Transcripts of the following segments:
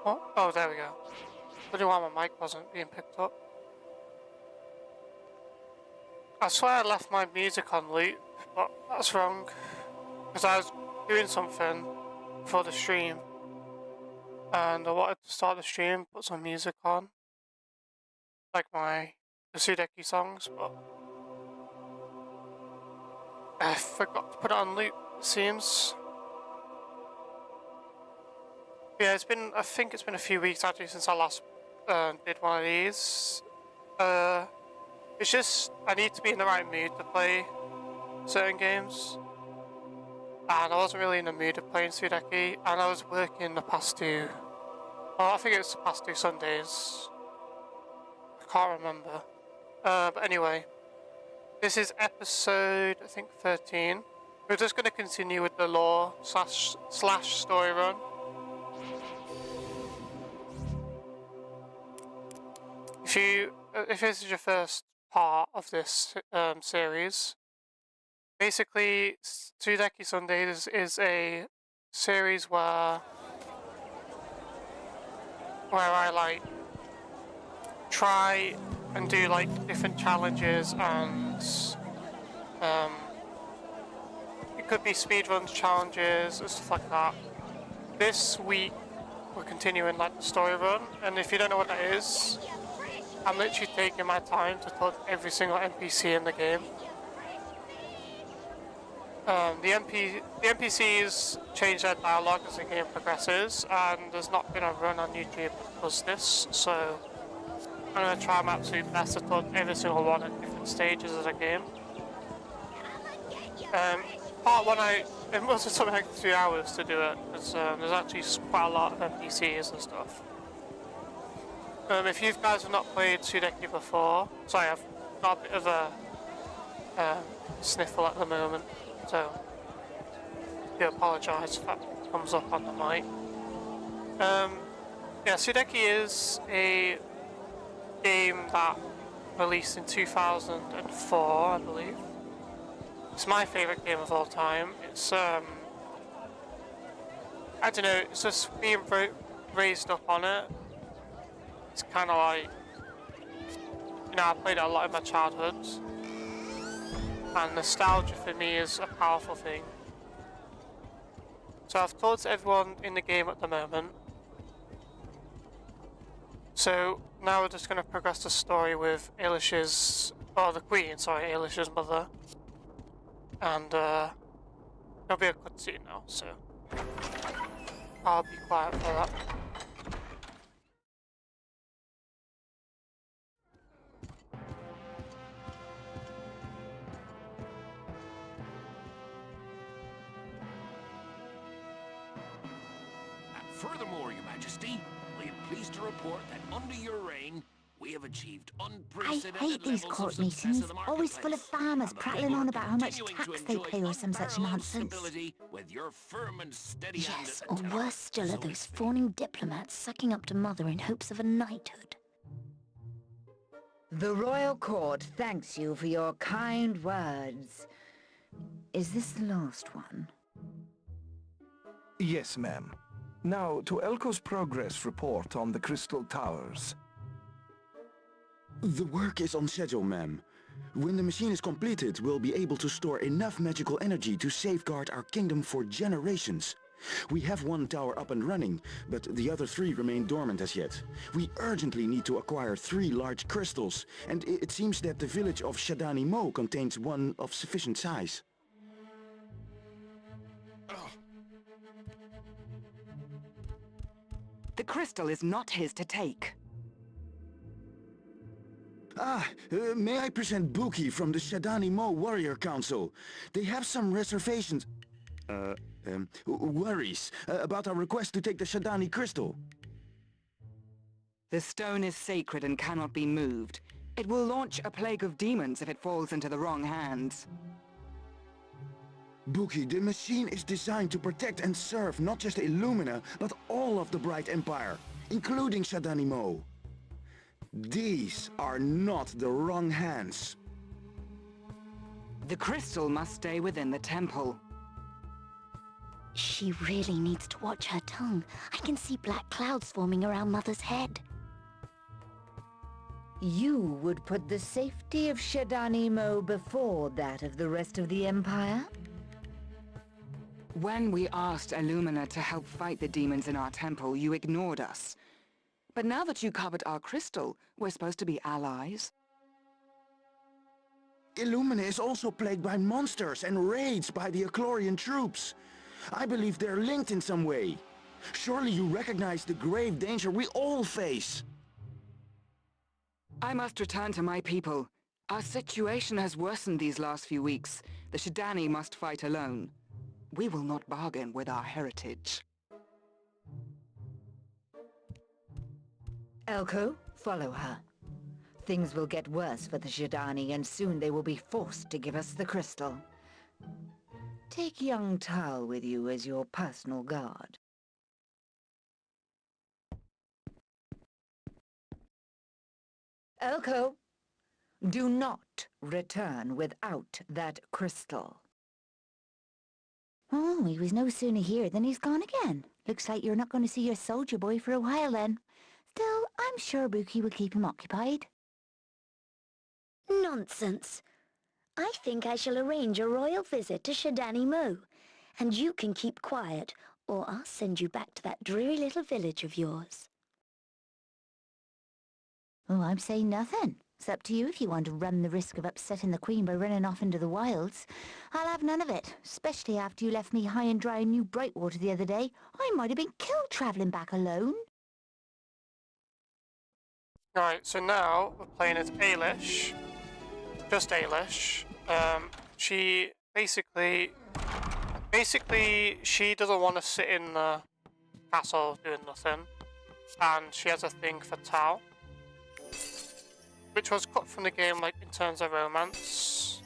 Oh, there we go. I don't know why my mic wasn't being picked up. I swear I left my music on loop, but that's wrong. Because I was doing something for the stream, and I wanted to start the stream, put some music on, like the Sudeki songs, but I forgot to put it on loop, it seems. Yeah, I think it's been a few weeks actually since I last did one of these. It's just, I need to be in the right mood to play certain games. And I wasn't really in the mood of playing Sudeki, and I was working the past two, well, I think it was the past 2 Sundays. I can't remember. But anyway, this is episode, I think, 13. We're just going to continue with the lore slash story run. If this is your first part of this series, basically Sudeki Sundays is a series where I like try and do like different challenges, and it could be speedrun challenges and stuff like that. This week we're continuing like the story run, and if you don't know what that is, I'm literally taking my time to talk to every single NPC in the game. The NPCs change their dialogue as the game progresses, and there's not been a run on YouTube that does this, so I'm going to try my absolute best to talk to every single one at different stages of the game. Part 1, it must have took like 2 hours to do it, because there's actually quite a lot of NPCs and stuff. If you guys have not played Sudeki before, sorry, I've got a bit of a sniffle at the moment, so I do apologise if that comes up on the mic. Yeah, Sudeki is a game that released in 2004, I believe. It's my favourite game of all time. It's I don't know, it's just being raised up on it. It's kind of like, you know, I played it a lot in my childhood, and nostalgia for me is a powerful thing. So I've talked to everyone in the game at the moment. So now we're just going to progress the story with Ailish's mother. And there'll be a cutscene now, so I'll be quiet for that. Furthermore, Your Majesty, we am pleased to report that under your reign, we have achieved unprecedented I hate these court meetings, always full of farmers prattling on about how much tax they pay or some such nonsense. With your firm and steady Yes, or worse still are those fawning diplomats sucking up to Mother in hopes of a knighthood. The Royal Court thanks you for your kind words. Is this the last one? Yes, ma'am. Now, to Elko's progress report on the Crystal Towers. The work is on schedule, ma'am. When the machine is completed, we'll be able to store enough magical energy to safeguard our kingdom for generations. We have 1 tower up and running, but the other 3 remain dormant as yet. We urgently need to acquire 3 large crystals, and it seems that the village of Shadani Mo contains one of sufficient size. The crystal is not his to take. May I present Buki from the Shadani Mo Warrior Council? They have some reservations... worries about our request to take the Shadani crystal. The stone is sacred and cannot be moved. It will launch a plague of demons if it falls into the wrong hands. Buki, the machine is designed to protect and serve not just Illumina, but all of the Bright Empire, including Shadani Mo. These are not the wrong hands. The crystal must stay within the temple. She really needs to watch her tongue. I can see black clouds forming around Mother's head. You would put the safety of Shadanimo before that of the rest of the Empire? When we asked Illumina to help fight the demons in our temple, you ignored us. But now that you covered our crystal, we're supposed to be allies. Illumina is also plagued by monsters and raids by the Eclorian troops. I believe they're linked in some way. Surely you recognize the grave danger we all face. I must return to my people. Our situation has worsened these last few weeks. The Shidani must fight alone. We will not bargain with our heritage. Elko, follow her. Things will get worse for the Shidani, and soon they will be forced to give us the crystal. Take young Tal with you as your personal guard. Elko, do not return without that crystal. Oh, he was no sooner here than he's gone again. Looks like you're not going to see your soldier boy for a while then. Still, I'm sure Buki will keep him occupied. Nonsense. I think I shall arrange a royal visit to Shadanimo, and you can keep quiet, or I'll send you back to that dreary little village of yours. Oh, I'm saying nothing. It's up to you if you want to run the risk of upsetting the Queen by running off into the wilds. I'll have none of it, especially after you left me high and dry in New Brightwater the other day. I might have been killed travelling back alone. Right, so now we're playing as Ailish. Just Ailish. She basically she doesn't want to sit in the castle doing nothing, and she has a thing for Tao, which was cut from the game, like in terms of romance.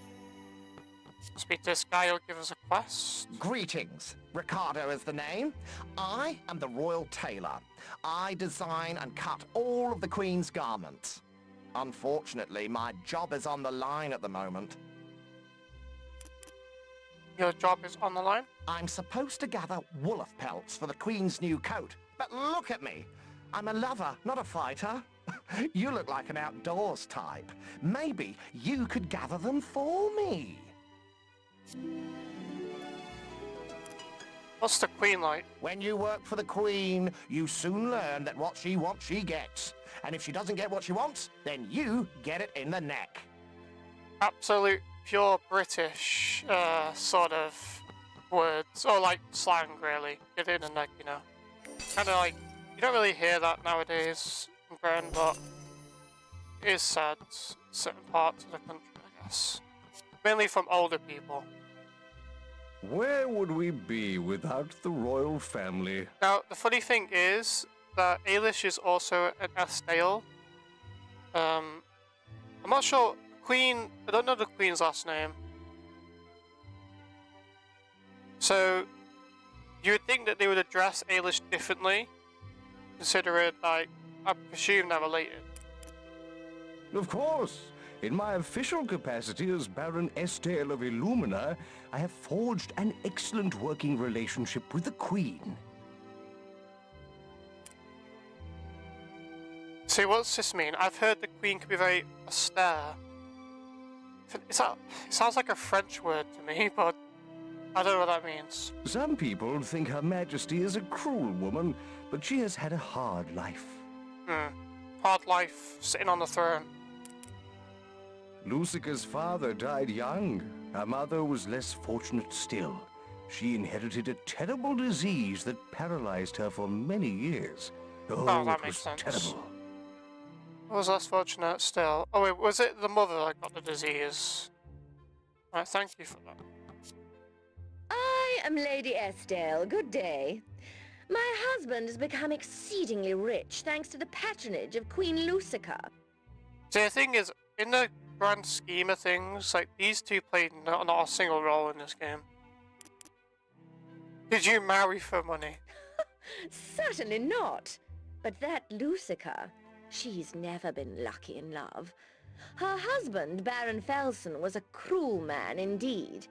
Speak to this guy, he'll give us a quest. Greetings. Ricardo is the name. I am the royal tailor. I design and cut all of the Queen's garments. Unfortunately, my job is on the line at the moment. Your job is on the line? I'm supposed to gather wolf pelts for the Queen's new coat. But look at me. I'm a lover, not a fighter. You look like an outdoors type. Maybe you could gather them for me. What's the Queen like? When you work for the Queen, you soon learn that what she wants, she gets. And if she doesn't get what she wants, then you get it in the neck. Absolute pure British sort of words, or like slang really. Get it in the neck, you know. Kind of like, you don't really hear that nowadays in Britain, but it is said in certain parts of the country, I guess. Mainly from older people. Where would we be without the royal family? Now, the funny thing is that Ailish is also an Estale. I'm not sure, Queen, I don't know the Queen's last name. So, you would think that they would address Ailish differently, considering, like, I presume they're related. Of course. In my official capacity as Baron Estale of Illumina, I have forged an excellent working relationship with the Queen. See, what's this mean? I've heard the Queen can be very austere. It sounds like a French word to me, but I don't know what that means. Some people think Her Majesty is a cruel woman, but she has had a hard life. Hard life, sitting on the throne. Lucica's father died young. Her mother was less fortunate still. She inherited a terrible disease that paralyzed her for many years. Oh, that it makes was sense. terrible. I was less fortunate still. Oh wait, was it the mother that got the disease? Right, thank you for that. I am Lady Estelle. Good day. My husband has become exceedingly rich thanks to the patronage of Queen Lucica. See, the thing is, in the grand scheme of things, like, these two played not a single role in this game. Did you marry for money? Certainly not. But that Lucica, she's never been lucky in love. Her husband, Baron Felsen, was a cruel man indeed.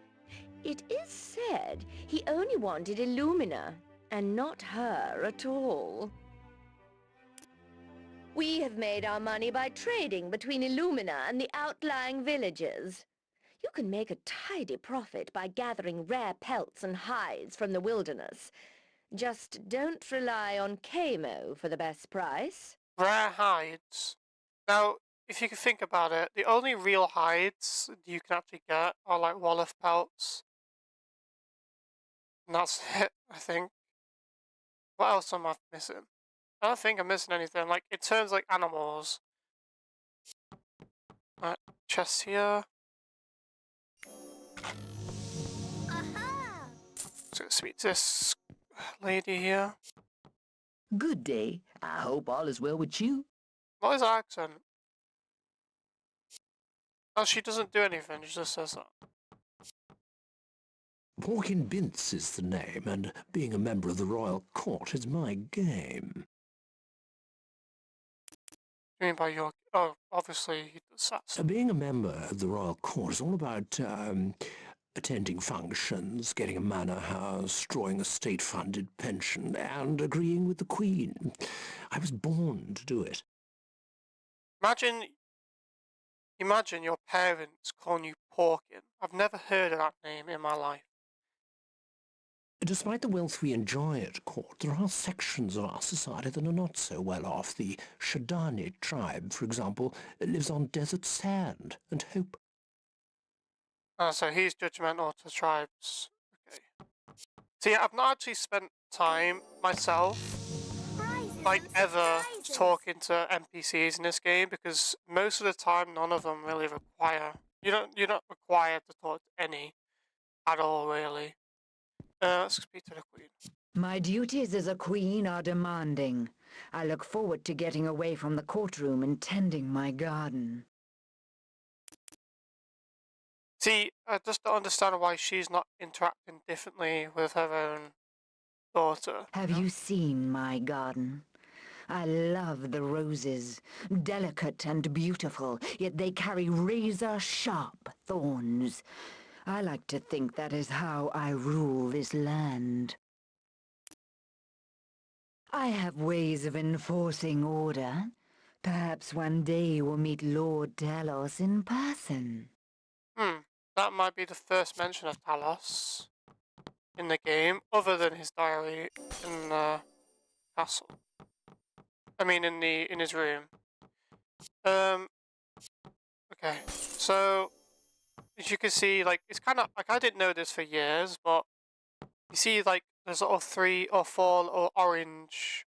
It is said he only wanted Illumina, and not her at all. We have made our money by trading between Illumina and the outlying villages. You can make a tidy profit by gathering rare pelts and hides from the wilderness. Just don't rely on Camo for the best price. Rare hides. Now, if you can think about it, the only real hides you can actually get are like Wolof pelts. And that's it, I think. What else am I missing? I don't think I'm missing anything. Like, in terms of like animals. Right, chest here. So speak to this lady here. Good day. I hope all is well with you. What is her accent? Oh, she doesn't do anything, she just says that. Porkin Bince is the name, and being a member of the royal court is my game. You mean by your... Oh, obviously he does that. Being a member of the royal court is all about attending functions, getting a manor house, drawing a state-funded pension, and agreeing with the Queen. I was born to do it. Imagine your parents calling you Porkin. I've never heard of that name in my life. Despite the wealth we enjoy at court, there are sections of our society that are not so well off. The Shadani tribe, for example, lives on desert sand and hope. So he's judgmental to tribes. Okay. See, I've not actually spent time myself, like ever, talking to NPCs in this game because most of the time none of them really require. You're not required to talk to any at all, really. Let's speak to the Queen. My duties as a queen are demanding. I look forward to getting away from the courtroom and tending my garden. See, I just don't understand why she's not interacting differently with her own daughter. Have you seen my garden? I love the roses, delicate and beautiful, yet they carry razor-sharp thorns. I like to think that is how I rule this land. I have ways of enforcing order. Perhaps one day we'll meet Lord Talos in person. That might be the first mention of Talos in the game, other than his diary in the castle. I mean, in his room. Okay, so as you can see, like it's kind of like I didn't know this for years, but you see, like there's little 3 or 4 little orange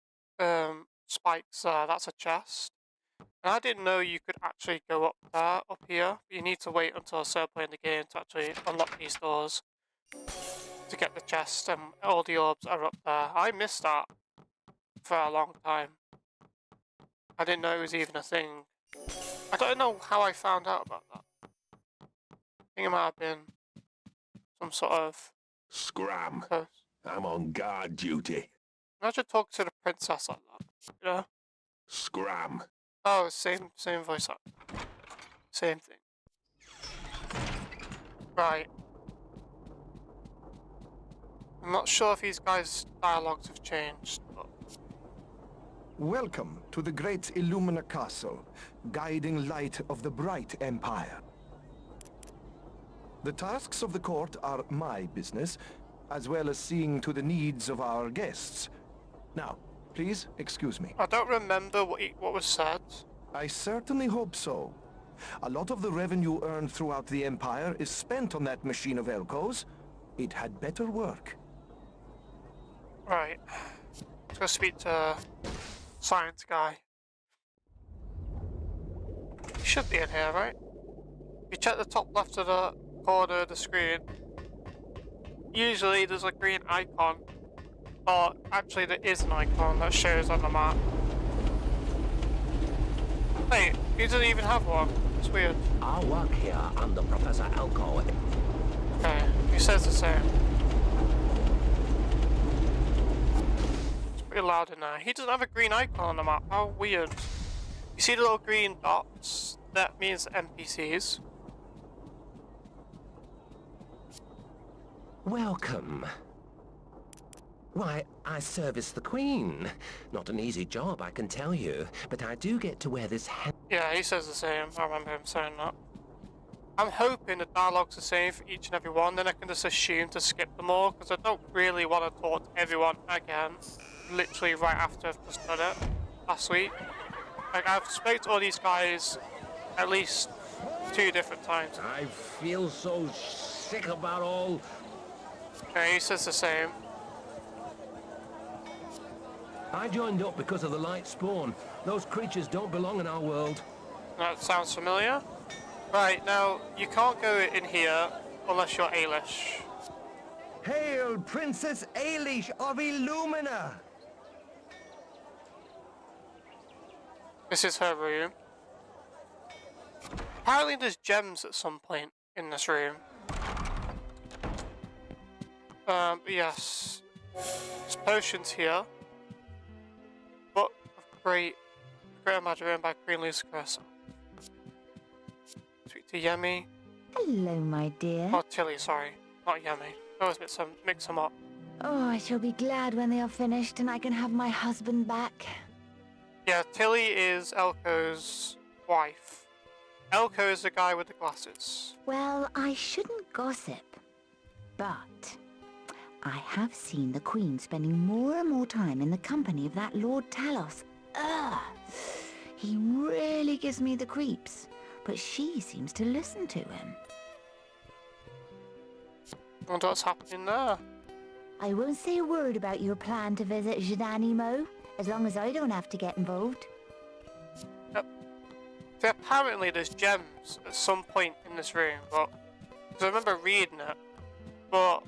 spikes there. That's a chest. And I didn't know you could actually go up there, up here. But you need to wait until a certain point in the game to actually unlock these doors to get the chest, and all the orbs are up there. I missed that for a long time. I didn't know it was even a thing. I don't know how I found out about that. I think it might have been some sort of... Scram. Post. I'm on guard duty. Imagine talking to the princess like that, you know? Scram. Oh, same voice act. Same thing. Right. I'm not sure if these guys' dialogues have changed, but... Welcome to the great Illumina Castle, guiding light of the bright empire. The tasks of the court are my business, as well as seeing to the needs of our guests. Now, please excuse me. I don't remember what was said. I certainly hope so. A lot of the revenue earned throughout the Empire is spent on that machine of Elko's. It had better work. Right. Let's go speak to science guy. He should be in here, right? If you check the top left of the corner of the screen, usually there's a green icon. Or actually there is an icon that shows on the map. Wait, he doesn't even have one. It's weird. I work here under Professor Elko. Okay, he says the same. It's pretty loud in there. He doesn't have a green icon on the map. How weird. You see the little green dots? That means NPCs. Welcome. Why, I service the Queen. Not an easy job, I can tell you, but I do get to wear this Yeah, he says the same. I remember him saying that. I'm hoping the dialogue's the same for each and every one, then I can just assume to skip them all, because I don't really want to talk to everyone again, literally right after I've just done it last week. Like, I've spoke to all these guys at least 2 different times. I feel so sick about all... Yeah, he says the same. I joined up because of the light spawn. Those creatures don't belong in our world. That sounds familiar. Right, now, you can't go in here unless you're Ailish. Hail, Princess Ailish of Illumina! This is her room. Apparently there's gems at some point in this room. But yes. There's potions here. Book of Great Magic written by Queen Lucifer. Speak to Yemi. Hello, my dear. Oh, Tilly, sorry. Not Yemi. I always mix them up. Oh, I shall be glad when they are finished and I can have my husband back. Yeah, Tilly is Elko's wife. Elko is the guy with the glasses. Well, I shouldn't gossip, but I have seen the Queen spending more and more time in the company of that Lord Talos. Ugh! He really gives me the creeps, but she seems to listen to him. I wonder what's happening there. I won't say a word about your plan to visit Jadani Mo, as long as I don't have to get involved. Yep. So apparently there's gems at some point in this room, but... Because I remember reading it, but...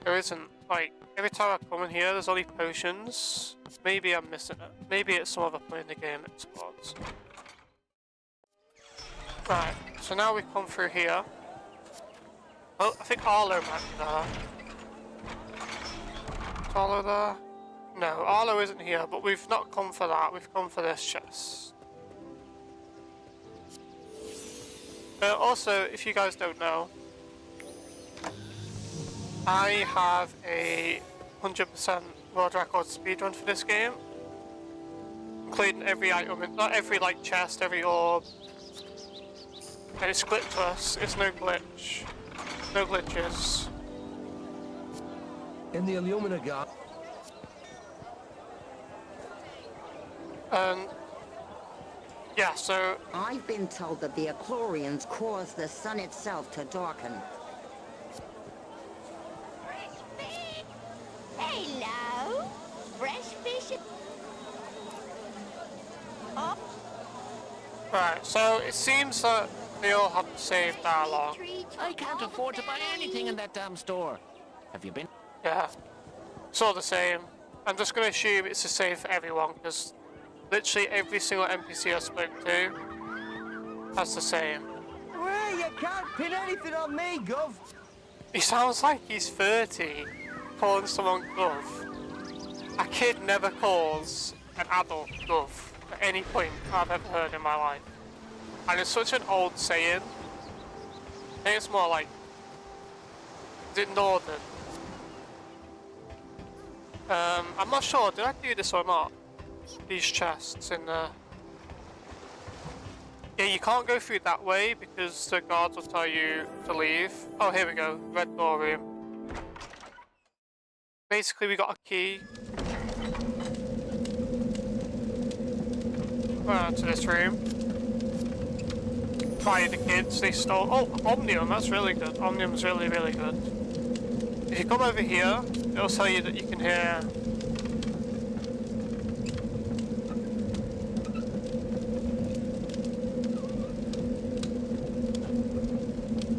There isn't. Like, every time I come in here, there's only potions. Maybe I'm missing it. Maybe it's some other point in the game it spawns. Right, so now we come through here. Oh, I think Arlo might be there. Is Arlo there? No, Arlo isn't here, but we've not come for that. We've come for this chest. Also, if you guys don't know, I have a 100% world record speedrun for this game, including every item, not every like chest, every orb. And it's glitchless. It's no glitch, no glitches. In the Illumina Guard. Yeah, so... I've been told that the Echlorians cause the sun itself to darken. Hello? Fresh fish? Oh. Right, so it seems that they all have the same dialogue. I can't afford to buy anything in that damn store. Have you been? Yeah, it's all the same. I'm just going to assume it's the same for everyone, because literally every single NPC I spoke to has the same. Well, you can't pin anything on me, Gov. He sounds like he's 30, calling someone Gov. A kid never calls an adult Gov at any point I've ever heard in my life. And it's such an old saying. I think it's more like, is it Northern? I'm not sure, did I do this or not? These chests in there. Yeah, you can't go through that way because the guards will tell you to leave. Oh, here we go, red door room. Basically, we got a key. To this room. By the kids, they stole. Oh, Omnium, that's really good. Omnium's really, really good. If you come over here, it'll tell you that you can hear.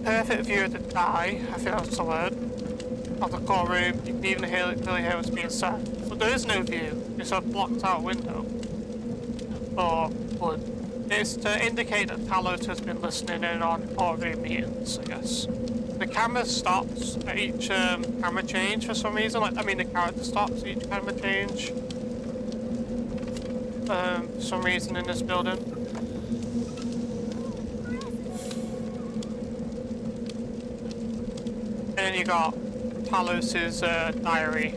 Perfect view of the die, I think that's the word, of the core room. You can even clearly hear what's being said. But there is no view, it's a blocked out window. Or wood. It's to indicate that Talos has been listening in on core room meetings, I guess. The camera stops at each camera change for some reason. Like, I mean, the character stops at each camera change. For some reason in this building. And then you got Talos's diary.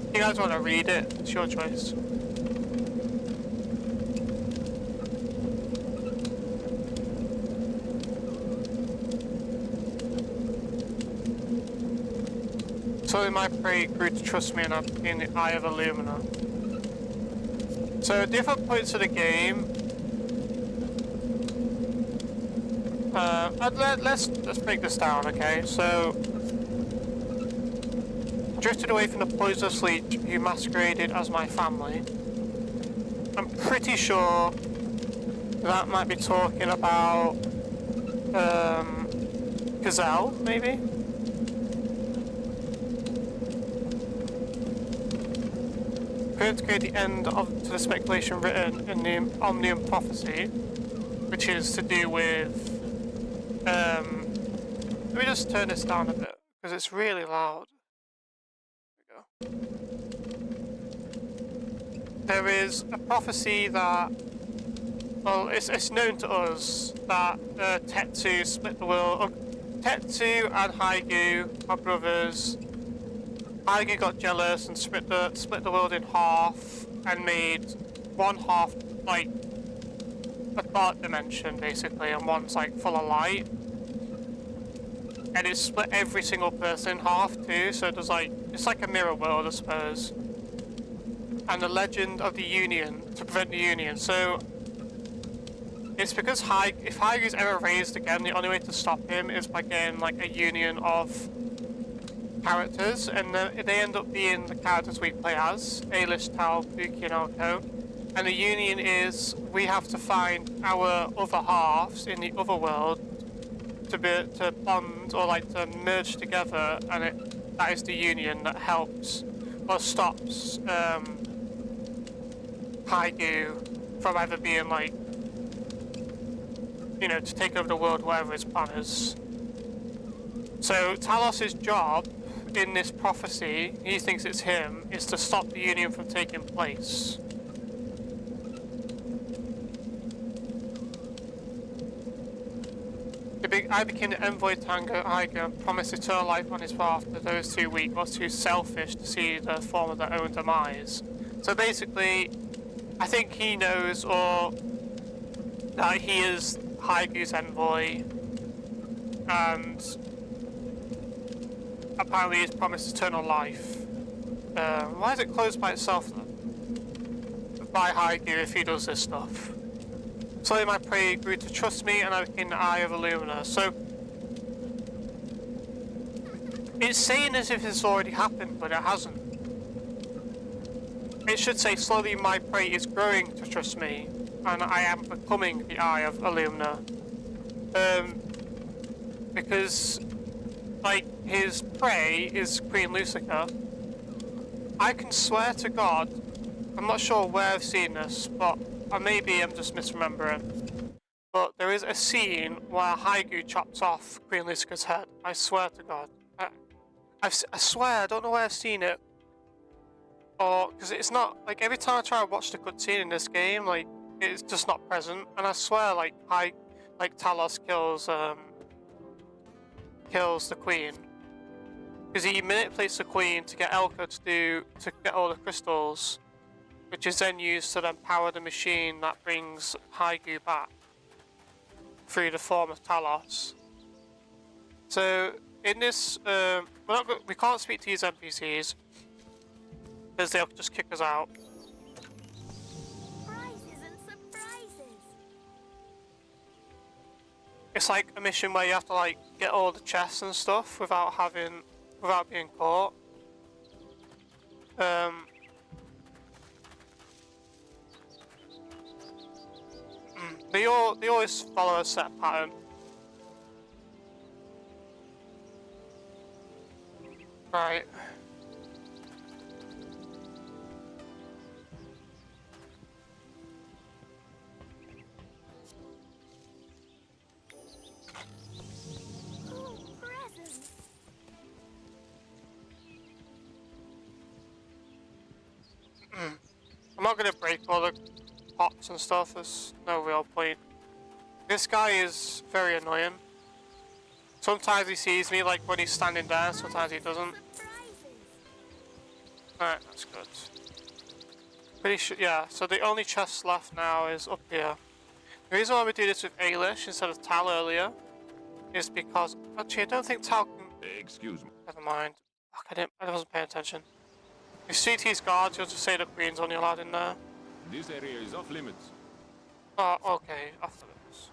If you guys want to read it, it's your choice. Slowly my prey grew to trust me and I became the Eye of Illumina. So at different points of the game, let's break this down, okay? So, drifted away from the poisonous leech who masqueraded as my family. I'm pretty sure that might be talking about Gazelle, maybe? Going to create the end to the speculation written in the Omnium Prophecy, which is to do with let me just turn this down a bit because it's really loud. There we go. There is a prophecy that, well, it's known to us that Tetsu split the world. Tetsu and Haigu are brothers. Haigu got jealous and split the world in half and made one half like a dark dimension basically, and one's like full of light. And it split every single person in half too, so there's like, it's like a mirror world I suppose. And the legend of the Union, to prevent the Union. So it's because if Haigu's ever raised again, the only way to stop him is by getting like a union of characters, and they end up being the characters we play as, Ailish, Tal, Buki and Alko. And the union is, we have to find our other halves in the other world to bond or like to merge together, and that is the union that helps or stops Haigu from ever being like, you know, to take over the world, whatever his plan is. So Talos's job in this prophecy, he thinks it's him, is to stop the union from taking place. I became the envoy to Haigu and promised eternal life on his path to those too weak or too selfish to see the form of their own demise. So basically, I think he knows that he is Haigu's envoy, and apparently he's promised eternal life. Why is it closed by itself then? By Haigu if he does this stuff. Slowly my prey grew to trust me and I became the Eye of Illumina. So it's saying as if it's already happened, but it hasn't. It should say slowly my prey is growing to trust me and I am becoming the Eye of Illumina. Because like his prey is Queen Lucica. I can swear to God, I'm not sure where I've seen this, but maybe I'm just misremembering. But there is a scene where Haigu chops off Queen Lucica's head. I swear to God. I swear, I don't know where I've seen it. Or, because it's not, like every time I try to watch the cutscene in this game, like, it's just not present. And I swear, like, Talos kills the Queen. Because he manipulates the Queen to get Elka to get all the crystals, which is then used to then power the machine that brings Haigu back through the form of Talos. So in this, we can't speak to these NPCs because they'll just kick us out. Prizes and surprises. It's like a mission where you have to like get all the chests and stuff without being caught. They always follow a set pattern. Right. I'm not gonna break all the pots and stuff, there's no real point. This guy is very annoying. Sometimes he sees me like when he's standing there, sometimes he doesn't. Alright, that's good. Pretty sure, yeah, so the only chest left now is up here. The reason why we do this with Ailish instead of Tal earlier is because, actually I don't think Tal can... Excuse me. Never mind. Fuck, I wasn't paying attention. If CT's guards, you'll just say the Queen's only allowed in there. This area is off limits. Oh, okay, off limits.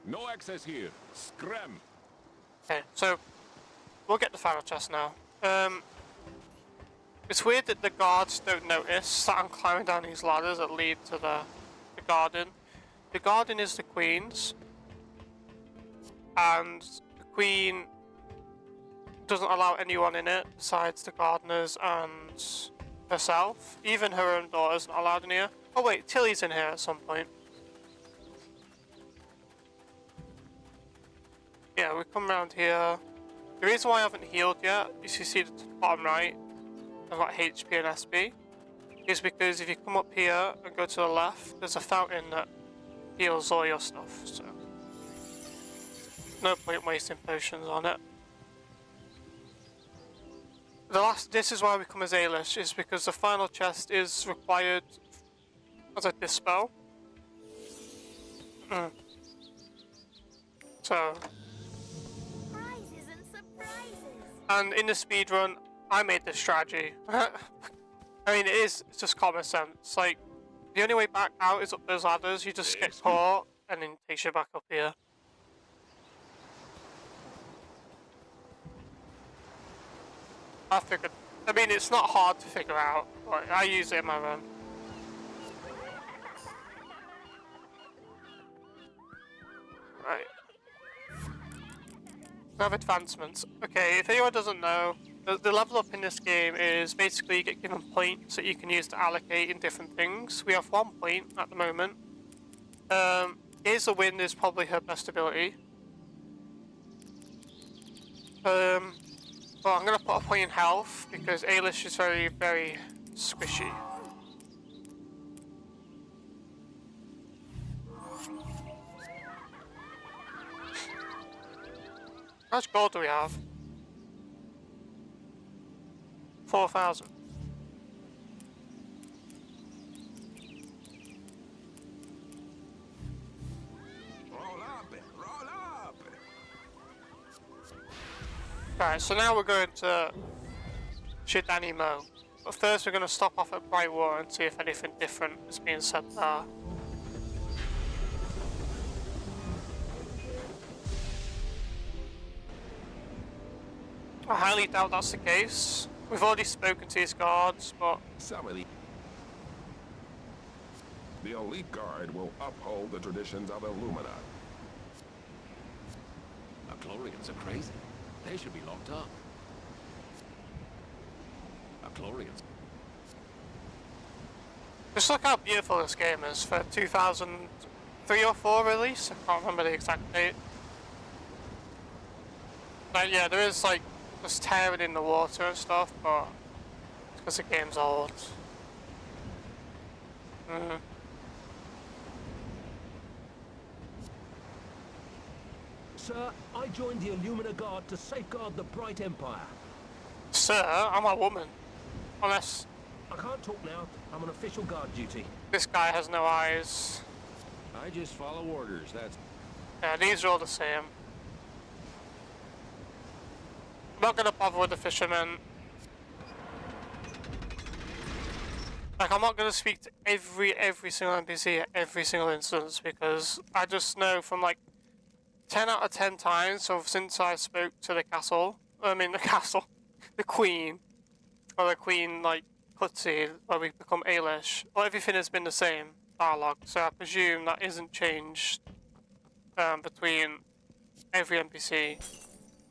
No access here. Scram. Okay, so we'll get the final chest now. It's weird that the guards don't notice that I'm climbing down these ladders that lead to the garden. The garden is the Queen's, and the Queen doesn't allow anyone in it besides the gardeners and herself. Even her own daughter's not allowed in here. Oh wait, Tilly's in here at some point. Yeah, we come around here. The reason why I haven't healed yet, is you see the bottom right, I've got HP and SB, is because if you come up here and go to the left, there's a fountain that heals all your stuff, so no point wasting potions on it. This is why we come as Ailish, is because the final chest is required as a dispel. So, and in the speedrun, I made this strategy. I mean, it's just common sense. Like, the only way back out is up those ladders. You just get caught, and then it takes you back up here. I figured. I mean, it's not hard to figure out, but I use it in my run. Right. We have advancements. Okay, if anyone doesn't know, the level up in this game is basically you get given points that you can use to allocate in different things. We have 1 point at the moment. Here's the Wind is probably her best ability. Well, I'm gonna put a point in health because Ailish is very, very squishy. How much gold do we have? 4,000. Alright, so now we're going to Shidani Mo. But first we're going to stop off at Brightwater and see if anything different is being said there. I highly doubt that's the case. We've already spoken to his guards, but... The elite guard will uphold the traditions of Illumina. Chlorians are crazy. They should be locked up. Chlorians. Just look how beautiful this game is for 2003 or 4 release. I can't remember the exact date. Like, yeah, there is like just tearing in the water and stuff, but it's because the game's old. Sir, I joined the Illumina Guard to safeguard the Bright Empire. Sir, I'm a woman. Unless... I can't talk now. I'm on official guard duty. This guy has no eyes. I just follow orders, that's... Yeah, these are all the same. I'm not gonna bother with the fishermen. Like, I'm not gonna speak to every single NPC at every single instance, because I just know from like 10 out of 10 times, so since I spoke to the castle, the Queen, or the Queen, like, cutscene, where we become Ailish, or everything has been the same dialogue, so I presume that isn't changed between every NPC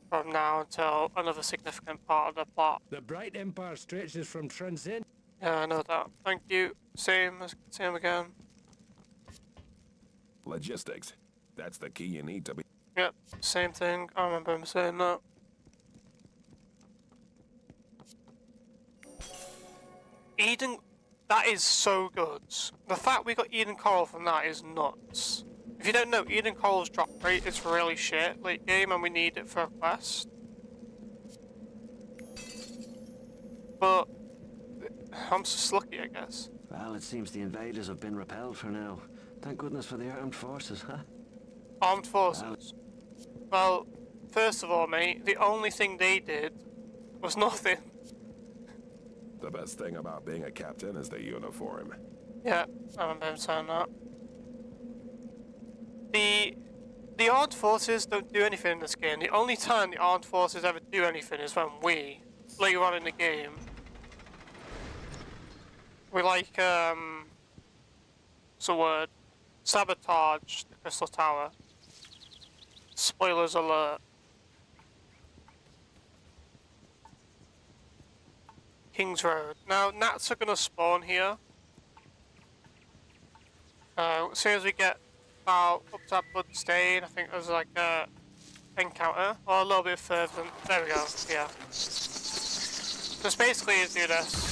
from now until another significant part of the plot. The Bright Empire stretches from Transcend. Yeah, I know that. Thank you. Same again. Logistics. That's the key you need to be... Yep, same thing. I remember him saying that. Eden... That is so good. The fact we got Eden Coral from that is nuts. If you don't know, Eden Coral's drop rate is really shit late game and we need it for a quest. But I'm just lucky, I guess. Well, it seems the invaders have been repelled for now. Thank goodness for the armed forces, huh? Armed forces? Well, first of all, mate, the only thing they did was nothing. The best thing about being a captain is the uniform. Yeah, I remember him saying that. The armed forces don't do anything in this game. The only time the armed forces ever do anything is when we, later on in the game, we like, what's the word? Sabotage the Crystal Tower. Spoilers alert. King's Road. Now, gnats are gonna spawn here. As soon as we get about up to that bloodstain, I think there's like a encounter, or a little bit further than, there we go, yeah. Just basically do this.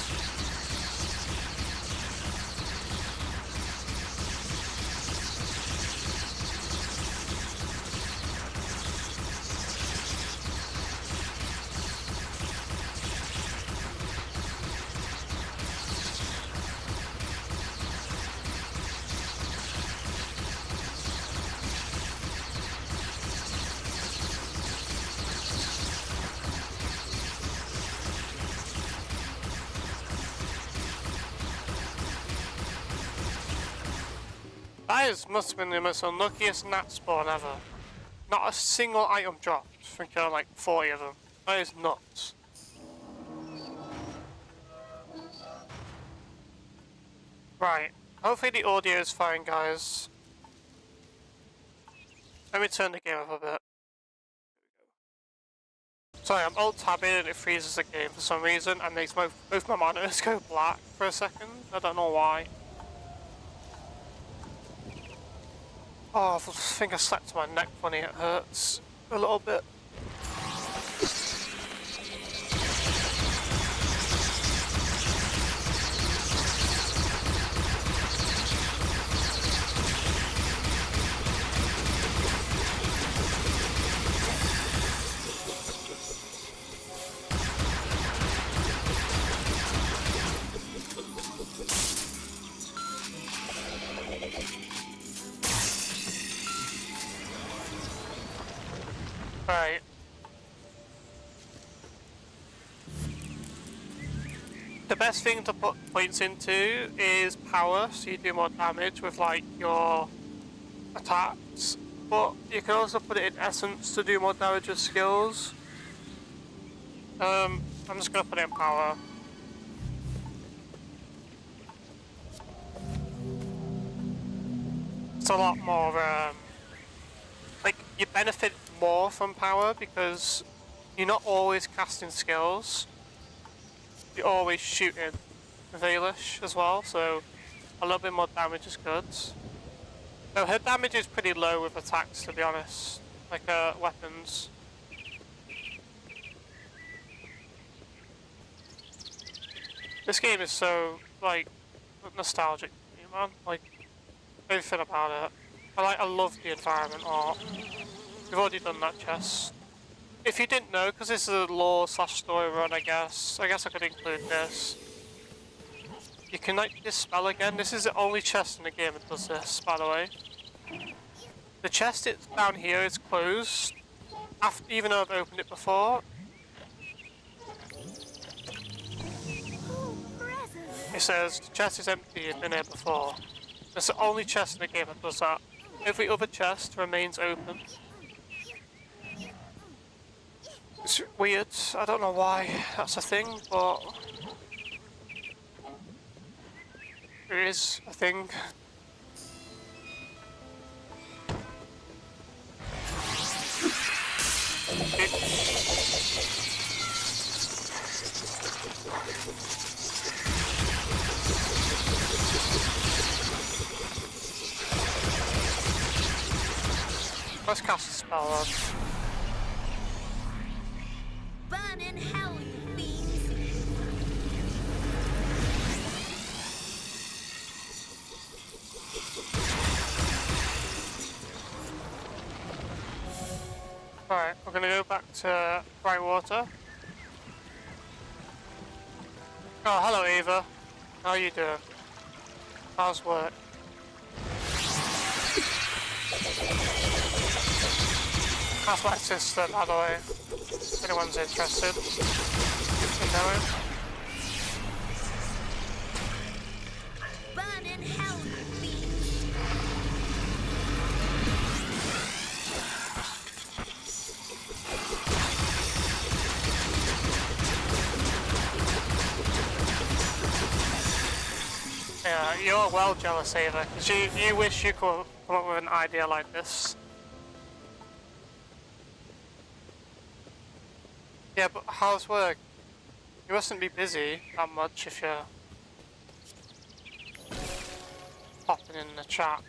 Must have been the most unluckiest gnat spawn ever. Not a single item dropped. I think there are like 40 of them. That is nuts. Right. Hopefully the audio is fine, guys. Let me turn the game up a bit. Sorry, I'm alt-tabbing and it freezes the game for some reason and makes both my monitors go black for a second. I don't know why. Oh, I think I slept on my neck funny, it hurts a little bit. Right. The best thing to put points into is power, so you do more damage with like your attacks. But you can also put it in essence to do more damage with skills. I'm just gonna put it in power. It's a lot more, like, you benefit more from power because you're not always casting skills. You're always shooting Veilish as well, so a little bit more damage is good. No, her damage is pretty low with attacks, to be honest, like weapons. This game is so, like, nostalgic to me, man. Like, everything about it. I love the environment art. We've already done that chest. If you didn't know, because this is a lore/story run, I guess I could include this. You can like this spell again. This is the only chest in the game that does this, by the way. The chest down here is closed, even though I've opened it before. It says the chest is empty, it's been here before. It's the only chest in the game that does that. Every other chest remains open. It's weird, I don't know why that's a thing, but it is a thing. Let's cast a spell on. Burn in hell, you fiends! Alright, we're gonna go back to Brightwater. Oh, hello Ava. How you doing? How's work? That's my sister, by the way. If anyone's interested in knowing. Burn in hell, Yeah, you're well jealous, Ava, because you wish you could come up with an idea like this. Yeah, but how's work? You mustn't be busy that much if you're popping in the chat.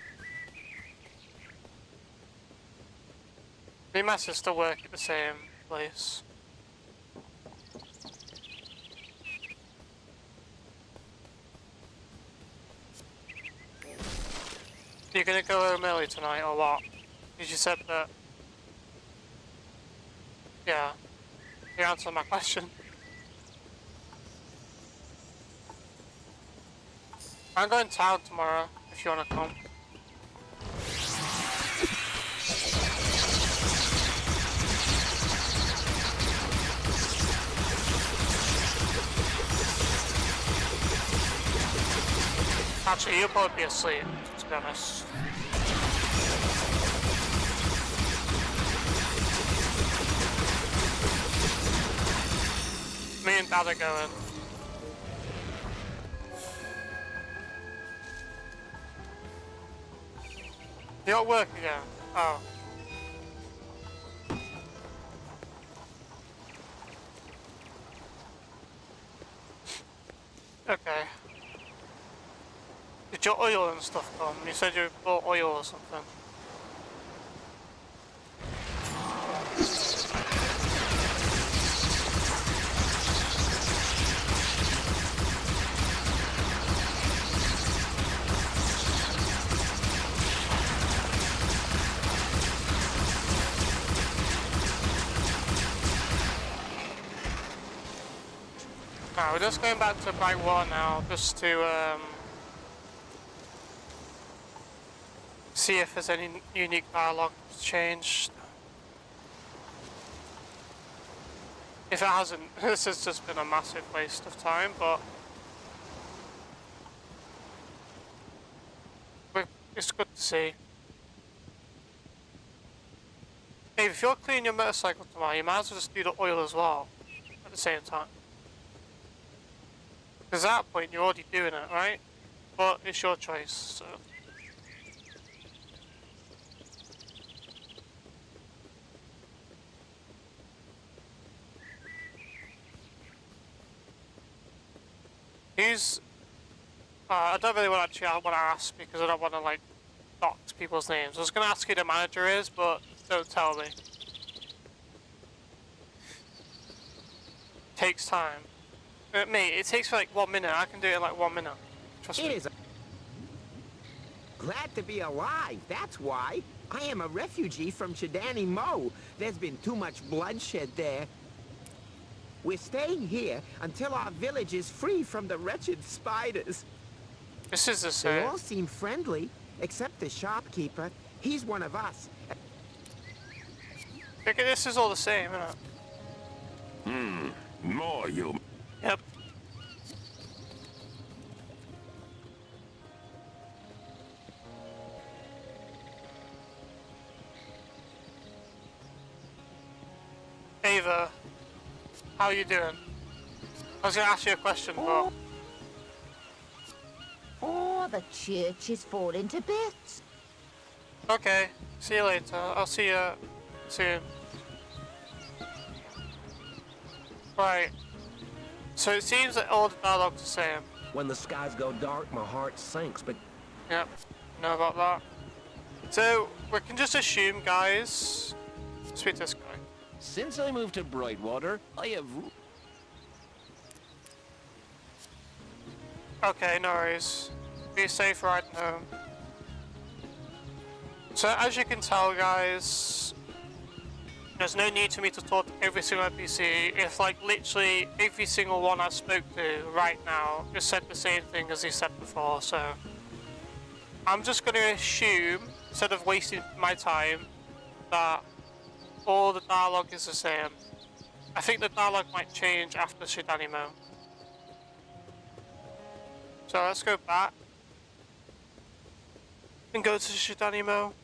Me and my sister work at the same place. Are you gonna go home early tonight or what? Because you said that... Yeah. You answered my question. I'm going to town tomorrow, if you wanna come. Actually, you'll probably be asleep, to be honest. Me and Dad are going. You're at work again? Oh. Okay. Did your oil and stuff come? You said you bought oil or something. Now we're just going back to Brightwater now, just to see if there's any unique dialogue that's changed. If it hasn't, this has just been a massive waste of time, but it's good to see. Hey, if you're cleaning your motorcycle tomorrow, you might as well just do the oil as well at the same time. Because at that point, you're already doing it, right? But it's your choice, so... Who's... I don't really want to ask because I don't want to, like, dox people's names. I was going to ask who the manager is, but don't tell me. Takes time. Mate, it takes for like 1 minute. I can do it in like 1 minute. Trust me. Glad to be alive, that's why. I am a refugee from Sudeki Mo. There's been too much bloodshed there. We're staying here until our village is free from the wretched spiders. This is the They same. all seem friendly, except the shopkeeper. He's one of us. Look at this, is all the same, isn't it? More you. Yep. Ava, how are you doing? I was going to ask you a question, but... Oh, the church is falling to bits. Okay, see you later. I'll see you soon. Right. So it seems that all the dialogue's the same. When the skies go dark, my heart sinks, but... Yep, know about that. So, we can just assume, guys... Speak to this guy. Since I moved to Brightwater, I have... Okay, no worries. Be safe riding home. So, as you can tell, guys... There's no need for me to talk to every single NPC if, like, literally every single one I spoke to right now just said the same thing as he said before, so... I'm just going to assume, instead of wasting my time, that all the dialogue is the same. I think the dialogue might change after Sudeki Mo. So let's go back and go to Sudeki Mo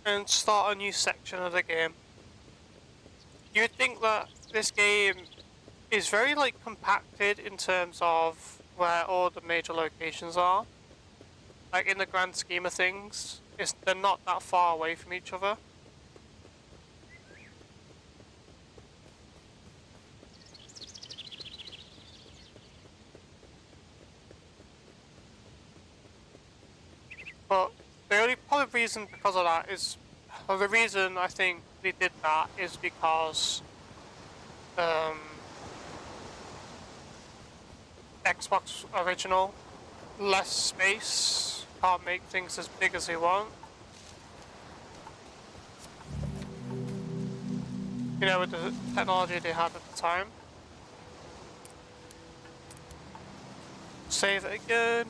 and start a new section of the game. You would think that this game is very like compacted in terms of where all the major locations are. Like in the grand scheme of things, they're not that far away from each other. But the only probably reason because of that is, or the reason I think they did that is because Xbox original, less space, can't make things as big as they want. You know, with the technology they had at the time. Save it again.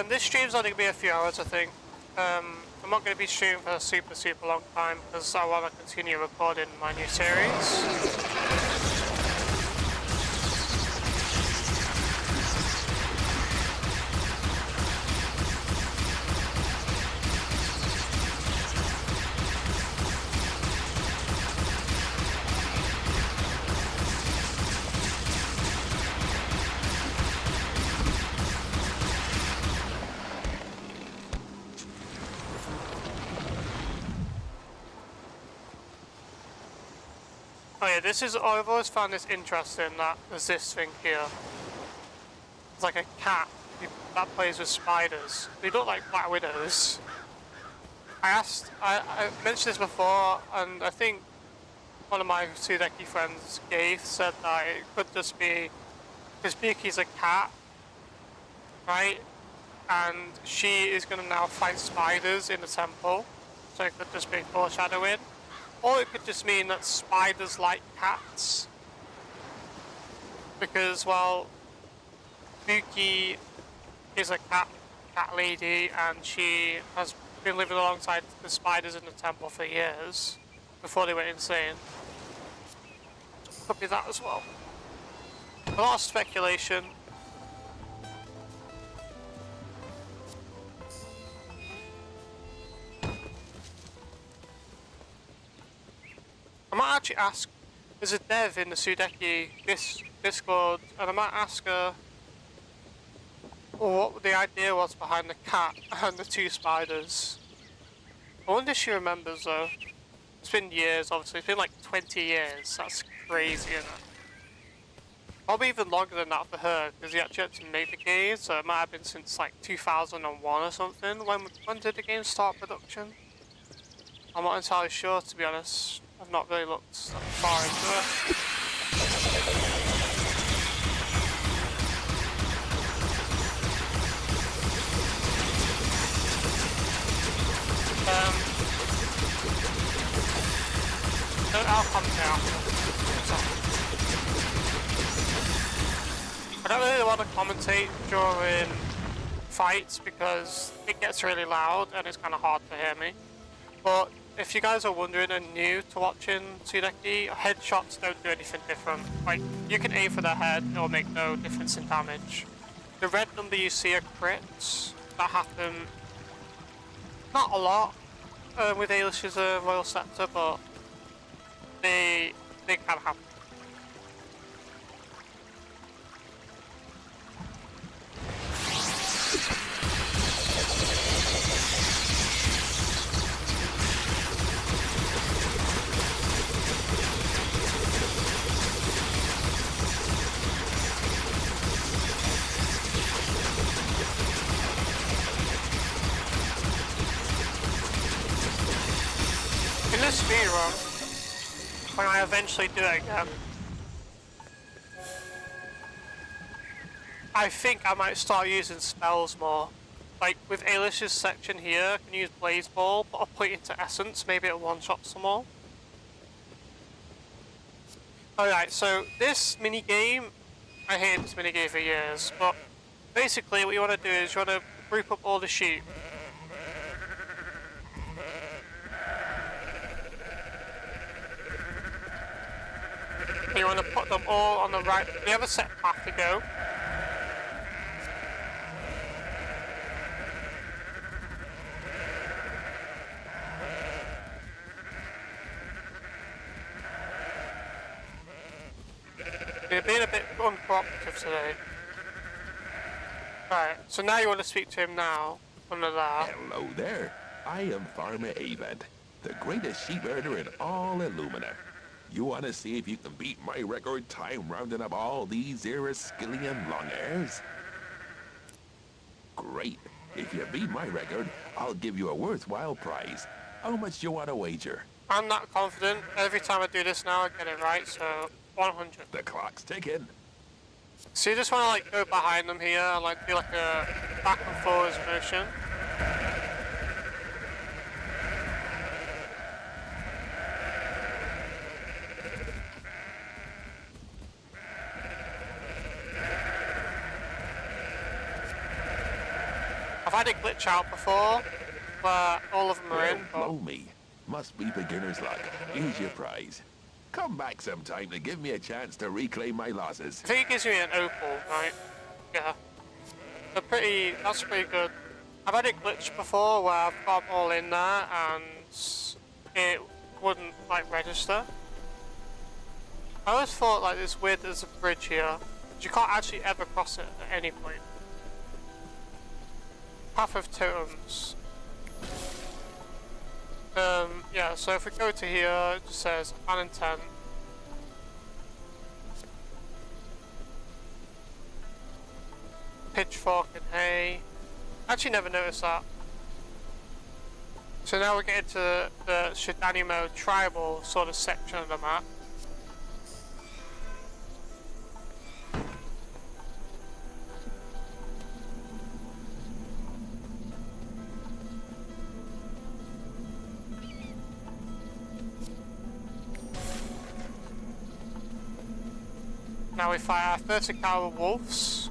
This stream's only going to be a few hours, I think. I'm not going to be streaming for a super long time because I want to continue recording my new series. Oh yeah, this is, I've always found this interesting that there's this thing here. It's like a cat that plays with spiders. They look like Black Widows. I mentioned this before, and I think one of my Sudeki friends, Gaith, said that it could just be, because Miki's a cat, right? And she is going to now fight spiders in the temple, so it could just be foreshadowing. Or it could just mean that spiders like cats. Because, well, Buki is a cat lady and she has been living alongside the spiders in the temple for years before they went insane. Could be that as well. A lot of speculation. I might actually ask, there's a dev in the Sudeki Discord, and I might ask her what the idea was behind the cat and the two spiders. I wonder if she remembers though. It's been years, obviously. It's been like 20 years. That's crazy, isn't it? Probably even longer than that for her, because he actually had to make the game, so it might have been since like 2001 or something. When did the game start production? I'm not entirely sure, to be honest. I've not really looked that far into it. I'll commentate after. I don't really want to commentate during fights because it gets really loud and it's kind of hard to hear me. But if you guys are wondering and new to watching Sudeki, headshots don't do anything different. Like, you can aim for their head, it'll make no difference in damage. The red number you see are crits. That happen not a lot with Ailish's Royal Scepter, but they can happen. In this speedrun, when I eventually do it again, I think I might start using spells more. Like with Ailish's section here, I can use Blaze Ball, but I'll put it into Essence, maybe it'll one-shot some more. Alright, so this mini game, I hated this mini game for years, but basically what you want to do is you want to group up all the sheep. You want to put them all on the right, they have a set path to go. You're being a bit uncooperative today. Right, so now you want to speak to him now, under there. Hello there. I am Farmer Avad, the greatest sheep herder in all Illumina. You want to see if you can beat my record time rounding up all these Eriskillian long hairs? Great. If you beat my record, I'll give you a worthwhile prize. How much do you want to wager? I'm not confident. Every time I do this now, I get it right, so 100. The clock's ticking. So you just want to like go behind them here and like do like a back and forwards motion. I've had it glitch out before, where all of them are in. But... blow me. Must be beginner's luck. Here's your prize. Come back sometime to give me a chance to reclaim my losses. I think it gives me an opal, right? Yeah. That's pretty good. I've had it glitch before where I've got them all in there and it wouldn't like register. I always thought like it's weird there's a bridge here, but you can't actually ever cross it at any point. Path of Totems. Yeah, so if we go to here, it just says an intent. Pitchfork and hay. Actually never noticed that. So now we're getting to the Shidanimo tribal sort of section of the map. Now we fight our first encounter with wolves.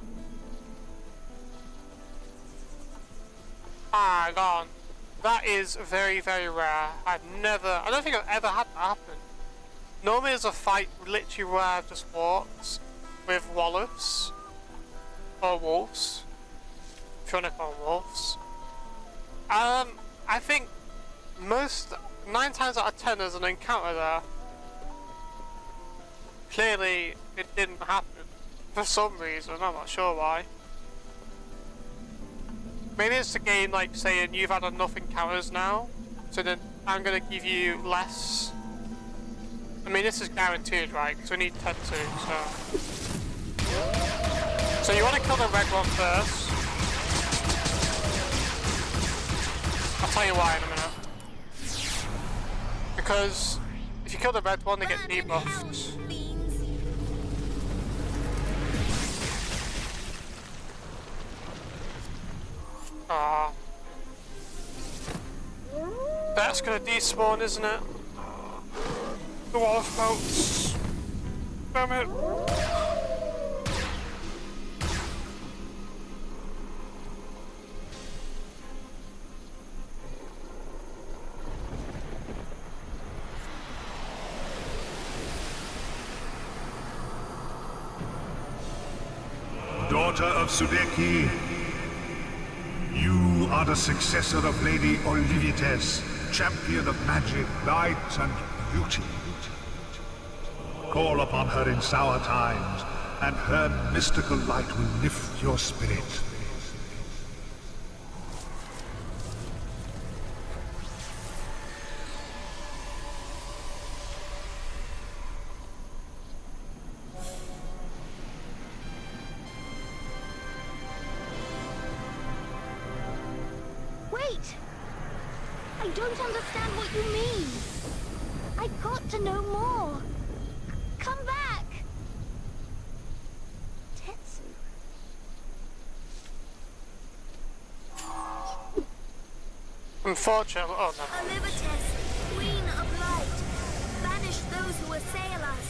Ah, gone. That is very, very rare. I don't think I've ever had that happen. Normally there's a fight literally where I've just walked with wolves. Or wolves. If you want to call them wolves. I think 9 times out of 10 there's an encounter there. Clearly it didn't happen for some reason, I'm not sure why. Maybe it's the game like saying you've had enough encounters now, so then I'm gonna give you less. I mean this is guaranteed, right? Because we need 10 too, so. So you want to kill the red one first. I'll tell you why in a minute. Because if you kill the red one, they get debuffed. Ah. That's gonna despawn, isn't it? The wolf boats. Damn it. Daughter of Sudeki, you are the successor of Lady Olivites, champion of magic, light, and beauty. Call upon her in sour times, and her mystical light will lift your spirit. I don't understand what you mean. I've got to know more. Come back. Tetsu. Unfortunately, oh no. Olivites, Queen of Light, banish those who assail us.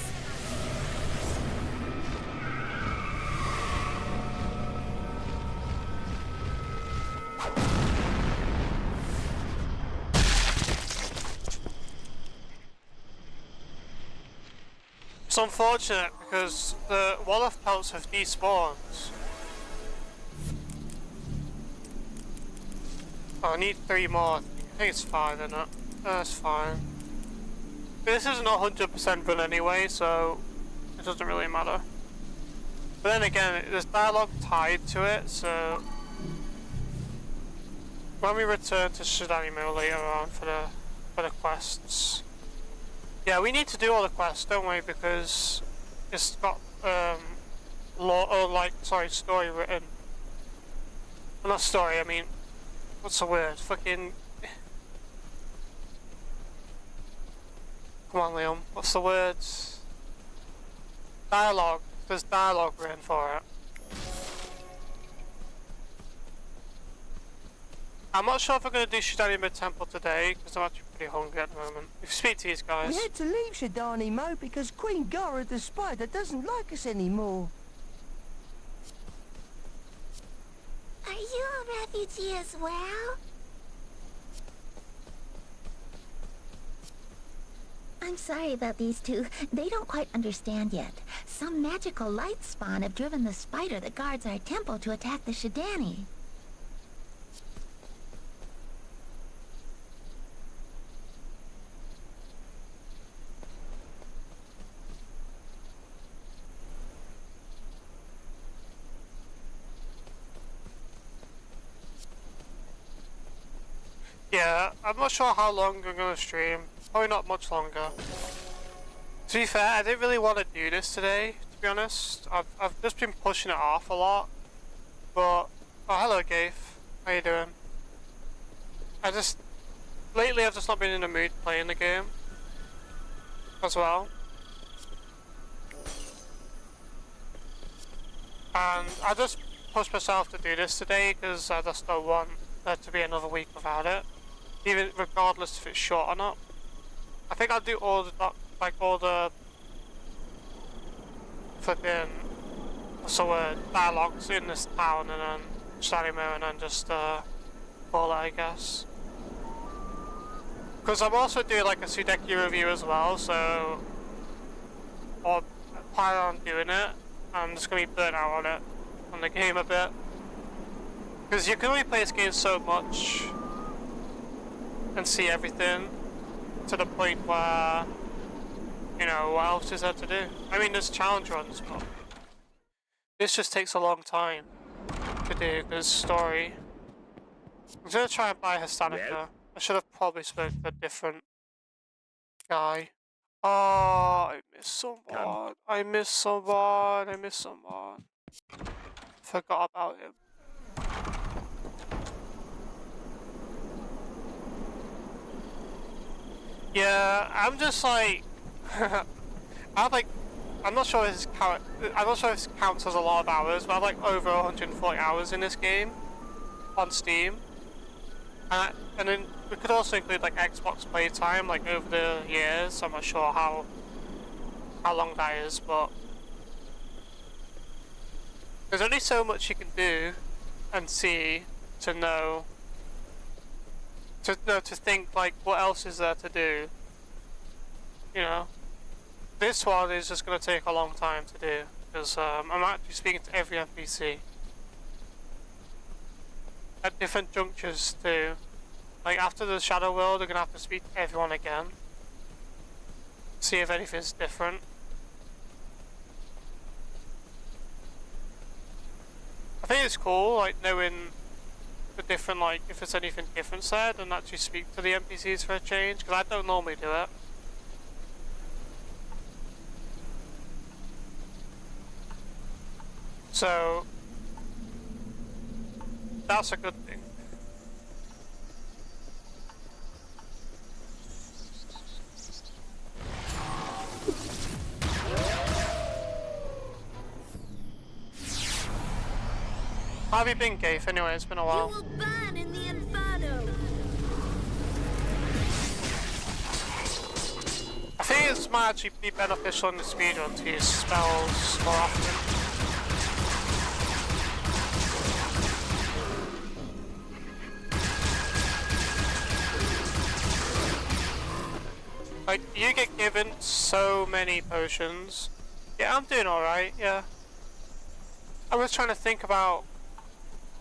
It's unfortunate because the wall of pelts have despawned. Oh, I need 3 more. I think it's fine, isn't it? That's fine. This isn't 100% run anyway, so it doesn't really matter. But then again, there's dialogue tied to it, so when we return to Sudeki later on for the quests, yeah, we need to do all the quests, don't we? Because it's got story written. Well, not story. I mean, what's the word? Fucking. Come on, Liam. What's the words? Dialogue. There's dialogue written for it. I'm not sure if we're going to do Sudeki Mid-Temple today, because I'm actually pretty hungry at the moment. If you speak to these guys. We had to leave Shadani Mo because Queen Gara the Spider doesn't like us anymore. Are you a refugee as well? I'm sorry about these two. They don't quite understand yet. Some magical light spawn have driven the spider that guards our temple to attack the Sudeki. Yeah, I'm not sure how long I'm going to stream. Probably not much longer. To be fair, I didn't really want to do this today, to be honest. I've just been pushing it off a lot. But, oh hello Gaith, how you doing? Lately I've just not been in the mood playing the game. As well. And I just pushed myself to do this today because I just don't want there to be another week without it. Even regardless if it's short or not. I think I'll do all the flipping dialogues in this town and then Sudeki and then just call it, I guess. Because I'm also doing like a Sudeki review as well, so I'll plan on doing it. I'm just gonna be burnt out on it, on the game a bit. Because you can only play this game so much and see everything to the point where, you know, what else is there to do? I mean, there's challenge runs, but this just takes a long time to do because story. I'm gonna try and buy Histanica. Well? I should have probably spoken to a different guy. Oh, I miss someone. I miss someone. Forgot about him. Yeah, I'm just like, I'm not sure if this counts as a lot of hours, but I have like over 140 hours in this game on Steam, and then we could also include like Xbox playtime, like over the years. I'm not sure how long that is, but there's only so much you can do and see to know. To think like what else is there to do, you know. This one is just going to take a long time to do because I'm actually speaking to every NPC at different junctures too. Like after the Shadow World, we're going to have to speak to everyone again, see if anything's different. I think it's cool, like knowing the different, like if there's anything different said, and actually speak to the NPCs for a change, because I don't normally do it. So that's a good thing. How have you been, Gaith? Anyway, it's been a while. You will burn in the inferno. I think it might actually be beneficial in the speedrun to use spells more often. Like, you get given so many potions. Yeah, I'm doing alright, yeah. I was trying to think about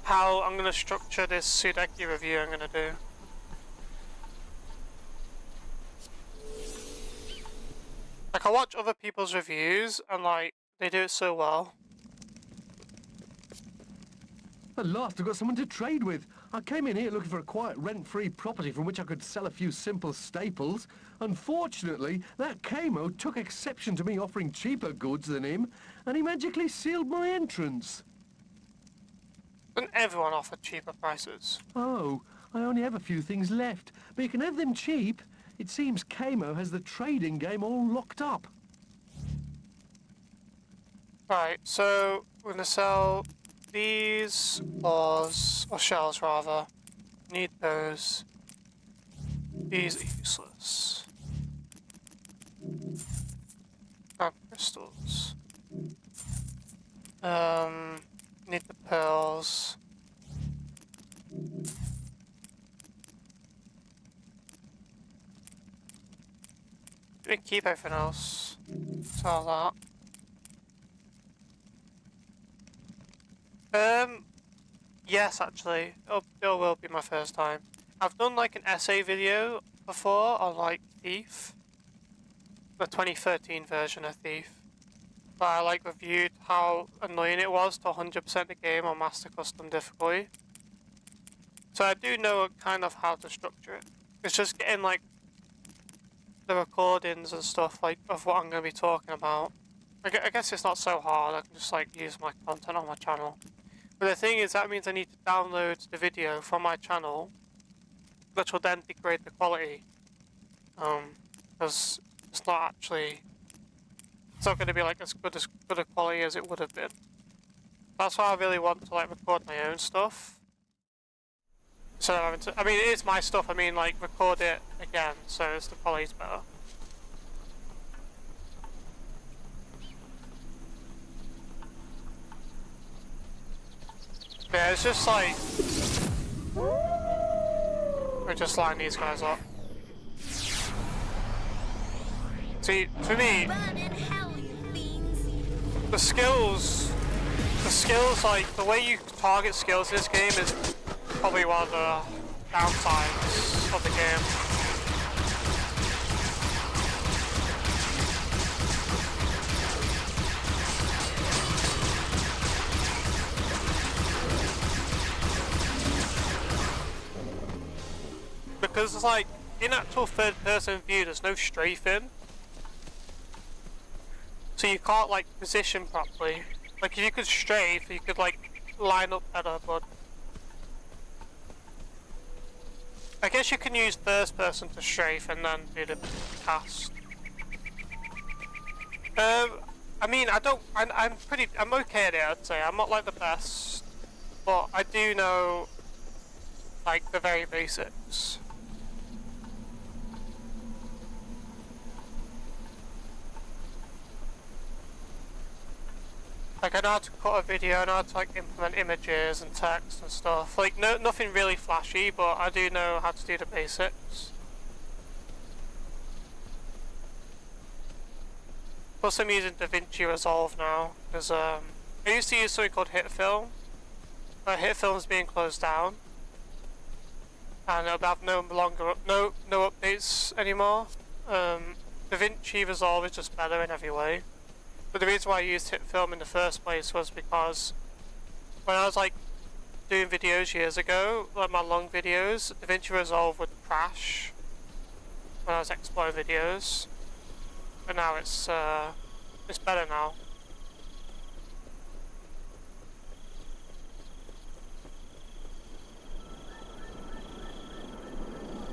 how I'm going to structure this Sudeki review I'm going to do. Like, I watch other people's reviews and, like, they do it so well. At last, I've got someone to trade with. I came in here looking for a quiet, rent-free property from which I could sell a few simple staples. Unfortunately, that Kamo took exception to me offering cheaper goods than him, and he magically sealed my entrance. Doesn't everyone offer cheaper prices? Oh, I only have a few things left, but you can have them cheap. It seems Kamo has the trading game all locked up. Right, so we're going to sell these ores, or shells rather. Need those. These are useless. Grab crystals. Need the pearls. We can keep everything else. Sell that. Yes, actually, it will be my first time. I've done like an essay video before on like Thief, the 2013 version of Thief, but I like reviewed how annoying it was to 100% the game on Master Custom difficulty. So I do know kind of how to structure it. It's just getting like the recordings and stuff like of what I'm going to be talking about. I guess it's not so hard. I can just like use my content on my channel. But the thing is, that means I need to download the video from my channel, which will then degrade the quality. Because it's not actually, it's not going to be like as good a quality as it would have been. That's why I really want to like record my own stuff. So having to, I mean, it is my stuff. I mean, like record it again, so the quality's better. Yeah, it's just like we're just lining these guys up. See, for me, the skills, like the way you target skills in this game is probably one of the downsides of the game. Because it's like, in actual third-person view, there's no strafing. So you can't like position properly. Like if you could strafe, you could like line up better, but I guess you can use first person to strafe and then do the cast. I mean, I'm okay at it, I'd say. I'm not like the best, but I do know like the very basics. Like I know how to cut a video, I know how to like implement images and text and stuff. Like nothing really flashy, but I do know how to do the basics. Plus I'm using DaVinci Resolve now, because I used to use something called HitFilm. But HitFilm's being closed down. And it'll have no updates anymore. DaVinci Resolve is just better in every way. But the reason why I used HitFilm in the first place was because when I was like doing videos years ago, like my long videos, DaVinci Resolve would crash when I was exporting videos. But now it's better now.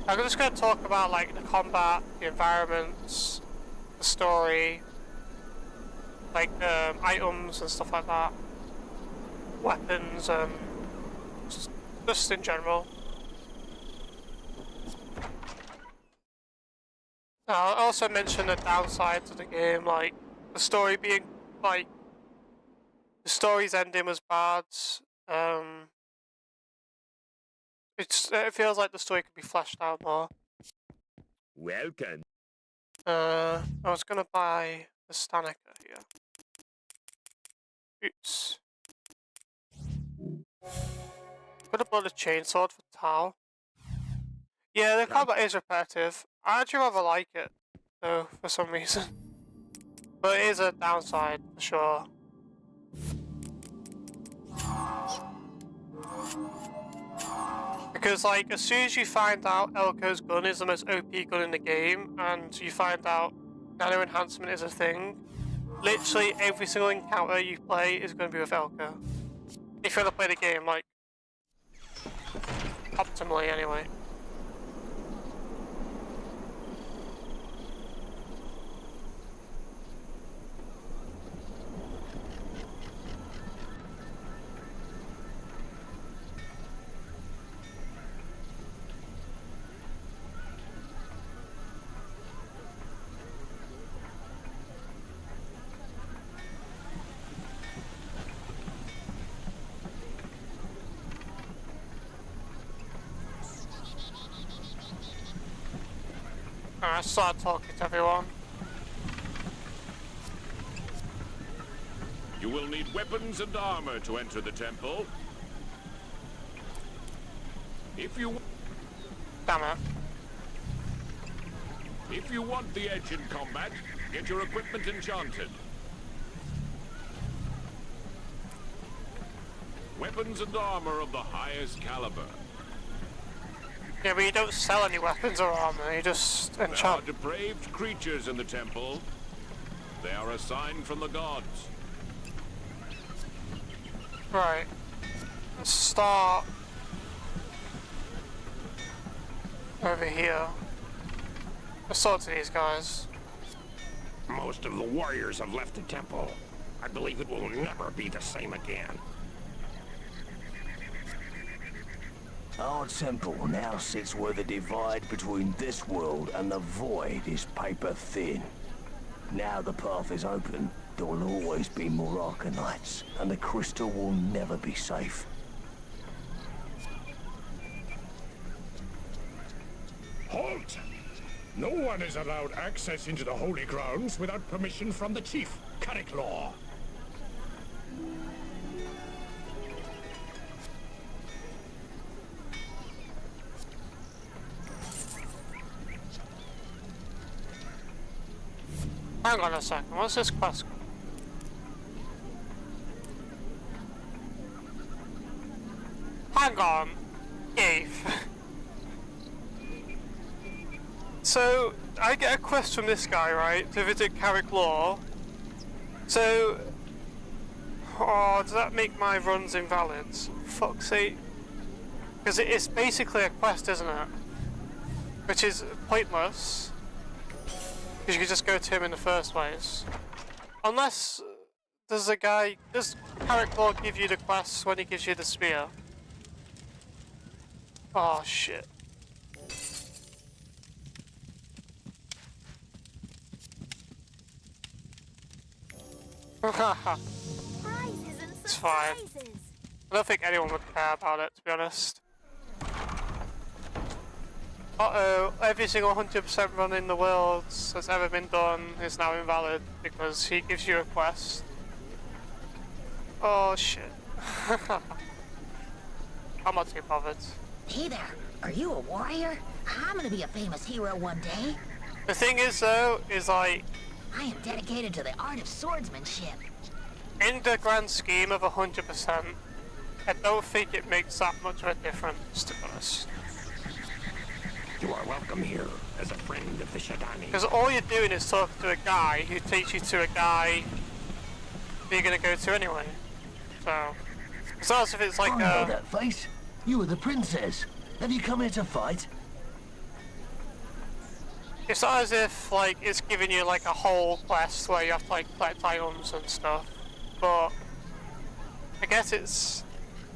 I'm just going to talk about like the combat, the environments, the story, like items and stuff like that, weapons, just in general. Now, I also mentioned the downsides of the game, like the story being like the story's ending was bad. It feels like the story could be fleshed out more. Welcome. I was gonna buy the Stanica here. Oops. Could have bought a chainsword for Tal. Yeah, the combat is repetitive. I actually rather like it, though, for some reason. But it is a downside, for sure. Because, like, as soon as you find out Elko's gun is the most OP gun in the game, and you find out nano enhancement is a thing, literally every single encounter you play is going to be with Elko. If you want to play the game, like, optimally anyway. I started talking to everyone. You will need weapons and armor to enter the temple. If you... Damn it. If you want the edge in combat, get your equipment enchanted. Weapons and armor of the highest caliber. Yeah, but you don't sell any weapons or armor, you just enchant. There are depraved creatures in the temple. They are a sign from the gods. Right. Let's start over here. Let's talk to these guys. Most of the warriors have left the temple. I believe it will never be the same again. Our temple now sits where the divide between this world and the void is paper thin. Now the path is open, there will always be more Arcanites, and the crystal will never be safe. Halt! No one is allowed access into the holy grounds without permission from the chief, Cariclaw. Hang on a second, what's this quest? Hang on, Eve. So, I get a quest from this guy, right, to visit Carrick Law. So, oh, does that make my runs invalid? Fuck's sake. Because it is basically a quest, isn't it? Which is pointless. Because you could just go to him in the first place. Unless there's a guy... Does Carrick Law give you the quests when he gives you the spear? Oh, shit. It's fine. I don't think anyone would care about it, to be honest. Uh-oh, every single 100% run in the world that's ever been done is now invalid because he gives you a quest. Oh shit. I'm not too bothered. Hey there, are you a warrior? I'm gonna be a famous hero one day. The thing is though, is like... I am dedicated to the art of swordsmanship. In the grand scheme of 100%, I don't think it makes that much of a difference, to be honest. You are welcome here as a friend of the Shadani. Because all you're doing is talking to a guy who takes you to a guy that you're going to go to anyway. So, it's not as if it's like I know that face. You were the princess. Have you come here to fight? It's not as if like it's giving you like a whole quest where you have to like collect items and stuff. But I guess it's...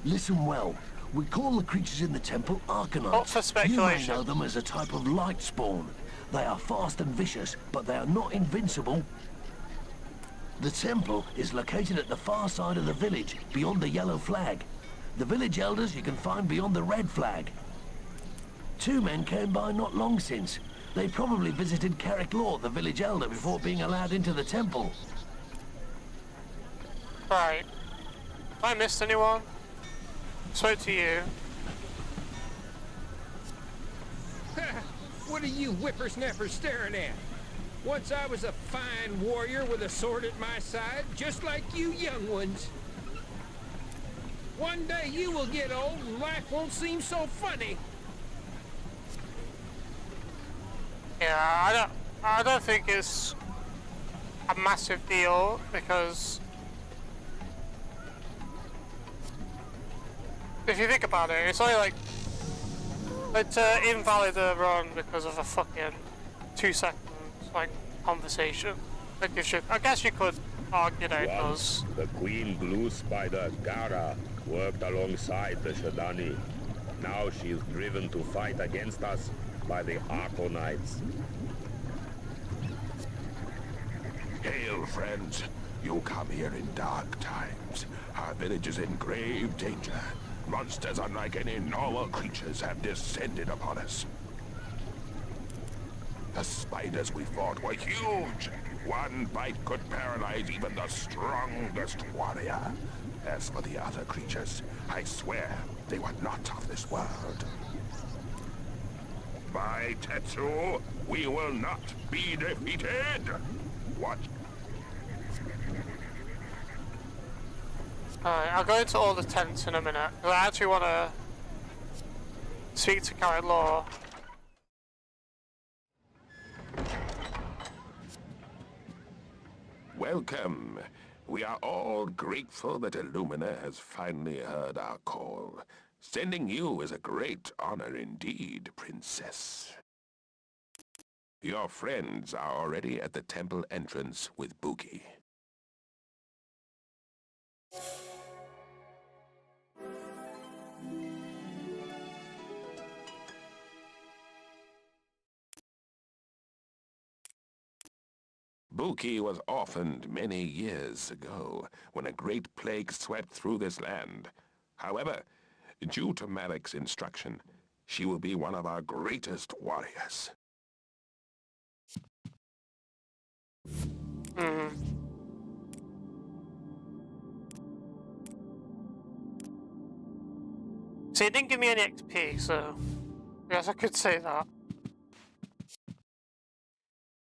Listen well. We call the creatures in the temple Arcanites. Not for speculation. You may know them as a type of light spawn. They are fast and vicious, but they are not invincible. The temple is located at the far side of the village, beyond the yellow flag. The village elders you can find beyond the red flag. 2 men came by not long since. They probably visited Carrick Law, the village elder, before being allowed into the temple. Right. Have I missed anyone? Spoke to you. What are you whippersnappers staring at? Once I was a fine warrior with a sword at my side, just like you young ones. One day you will get old and life won't seem so funny. Yeah, I don't think it's a massive deal because if you think about it, it's only like invalid a run because of a fucking 2 second like conversation. Like I guess you could argue that it does. The Queen Blue Spider Gara worked alongside the Shadani. Now she is driven to fight against us by the Arconites. Hail, friends. You come here in dark times. Our village is in grave danger. Monsters unlike any normal creatures have descended upon us. The spiders we fought were huge. One bite could paralyze even the strongest warrior. As for the other creatures, I swear they were not of this world. By Tetsu, we will not be defeated! Watch. Alright, I'll go into all the tents in a minute, because I actually want to speak to Carrot Law. Welcome. We are all grateful that Illumina has finally heard our call. Sending you is a great honor indeed, Princess. Your friends are already at the temple entrance with Buki. Buki was orphaned many years ago, when a great plague swept through this land. However, due to Marek's instruction, she will be one of our greatest warriors. So it didn't give me any XP, so I guess I could say that.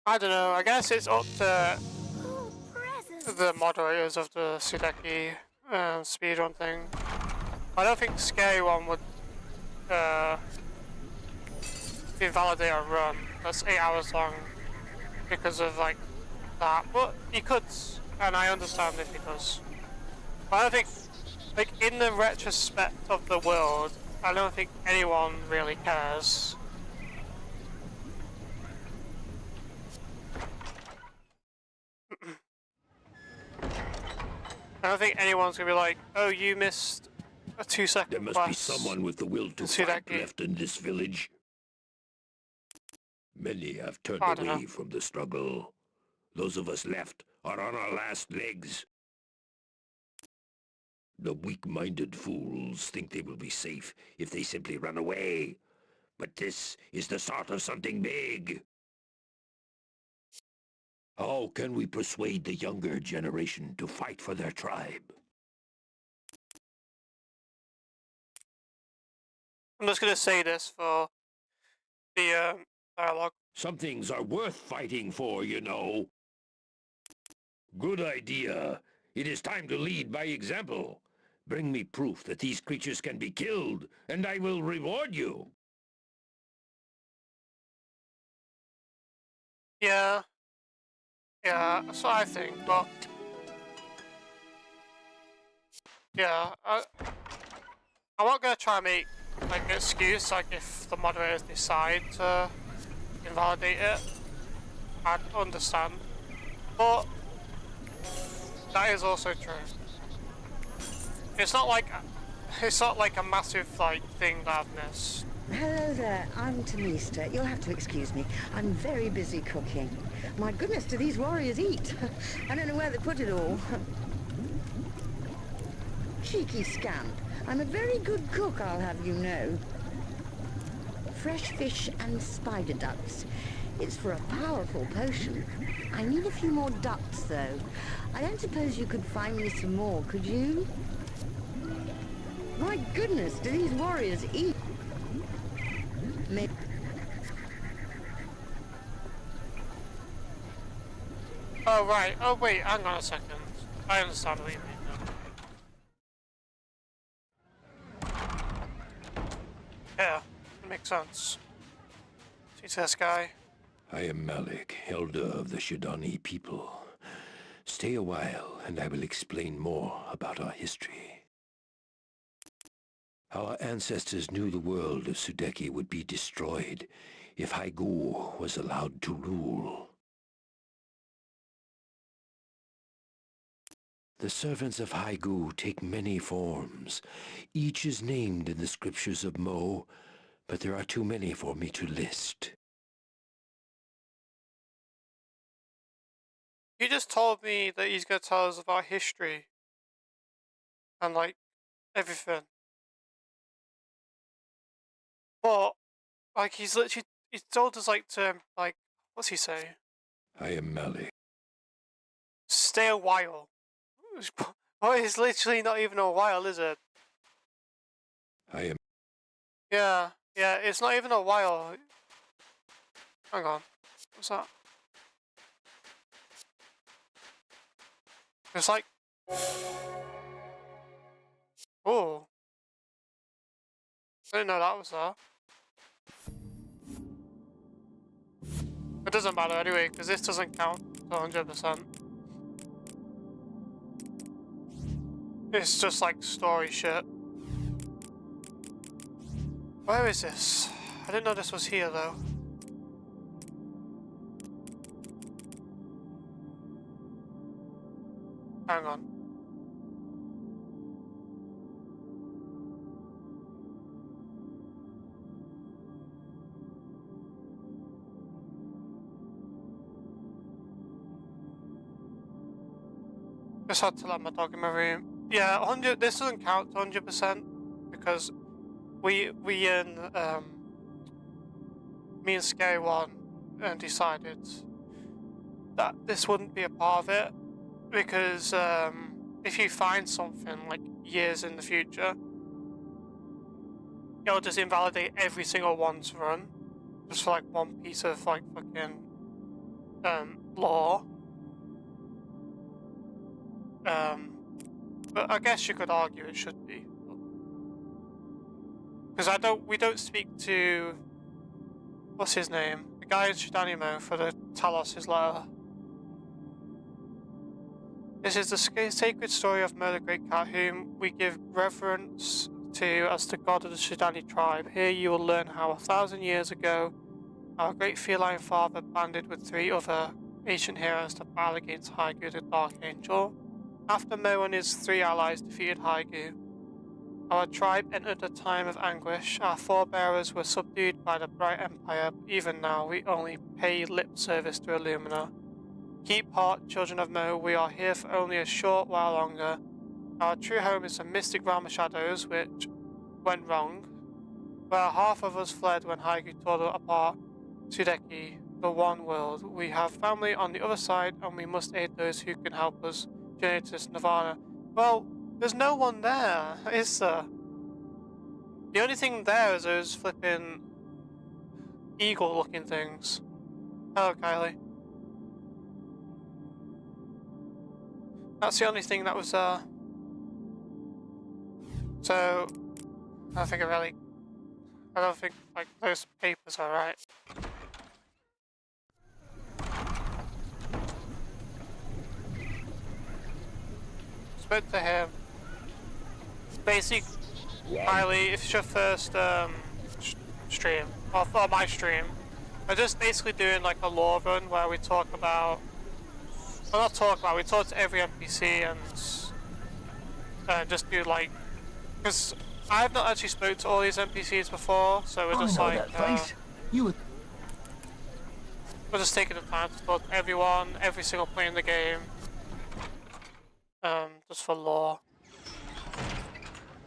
I don't know, I guess it's up to the moderators of the Sudeki speedrun thing. I don't think Scary One would invalidate a run that's 8 hours long because of like that, but he could, and I understand if he does. But I don't think, like in the retrospect of the world, I don't think anyone really cares. I don't think anyone's gonna be like, oh, you missed a 2 second There must be someone with the will to fight left in this village. Many have turned away from the struggle. Those of us left are on our last legs. The weak-minded fools think they will be safe if they simply run away. But this is the start of something big. How can we persuade the younger generation to fight for their tribe? I'm just gonna say this for the dialogue. Some things are worth fighting for, you know. Good idea. It is time to lead by example. Bring me proof that these creatures can be killed, and I will reward you. Yeah, that's what I think, but yeah, I'm not gonna try and make like an excuse, like if the moderators decide to invalidate it, I understand, but that is also true. It's not like a massive like thing that I've missed. Hello there, I'm Tamista. You'll have to excuse me. I'm very busy cooking. My goodness, do these warriors eat? I don't know where they put it all. Cheeky scamp. I'm a very good cook, I'll have you know. fresh fish and spider ducts. It's for a powerful potion. I need a few more ducts, though. I don't suppose you could find me some more, could you? My goodness, do these warriors eat? Oh, right. Oh, wait, hang on a second. I understand what you mean now. Yeah, it makes sense. See this guy? I am Malik, elder of the Shidani people. Stay a while, and I will explain more about our history. Our ancestors knew the world of Sudeki would be destroyed if Haigu was allowed to rule. The servants of Haigu take many forms. Each is named in the scriptures of Mo, but there are too many for me to list. He just told me that he's going to tell us about history. And, like, everything. But, like, he's told us, like, to, like, what's he say? I am Malik. Stay a while. Well, it's literally not even a while, is it? I am... Yeah, it's not even a while. Hang on. What's that? It's like... Oh. I didn't know that was there. It doesn't matter anyway, because this doesn't count to 100%. It's just like story shit. Where is this? I didn't know this was here though. Hang on. Just had to let my dog in my room. Yeah, 100. This doesn't count to 100% because we and me and Scary One decided that this wouldn't be a part of it because if you find something like years in the future, it'll just invalidate every single one's run just for like one piece of like fucking lore. But I guess you could argue it should be. Because we don't speak to, what's his name? The guy in Shidanimo for the tell us his letter. This is the sacred story of Mo the Great Cat, whom we give reverence to as the god of the Shidani tribe. Here you will learn how 1,000 years ago, our great feline father banded with 3 other ancient heroes to battle against Haigu the Dark Angel. After Mo and his 3 allies defeated Haigu, our tribe entered a time of anguish. Our forebears were subdued by the Bright Empire. Even now, we only pay lip service to Illumina. Keep heart, children of Mo. We are here for only a short while longer. Our true home is the mystic realm of shadows, which went wrong, where half of us fled when Haigu tore apart Sudeki, the one world. We have family on the other side, and we must aid those who can help us journey to this nirvana. Well, there's no one there, is there? The only thing there is those flipping eagle-looking things. Hello, Kylie. That's the only thing that was there. So, I don't think like those papers are right. Spoke to him. Basically, Kylie, if it's your first stream, or my stream, we're just basically doing like a lore run where we talk about, well, not talk about, we talk to every NPC and just do like, because I've not actually spoke to all these NPCs before, so we're just like, we're just taking the time to talk to everyone, every single player in the game, just for lore,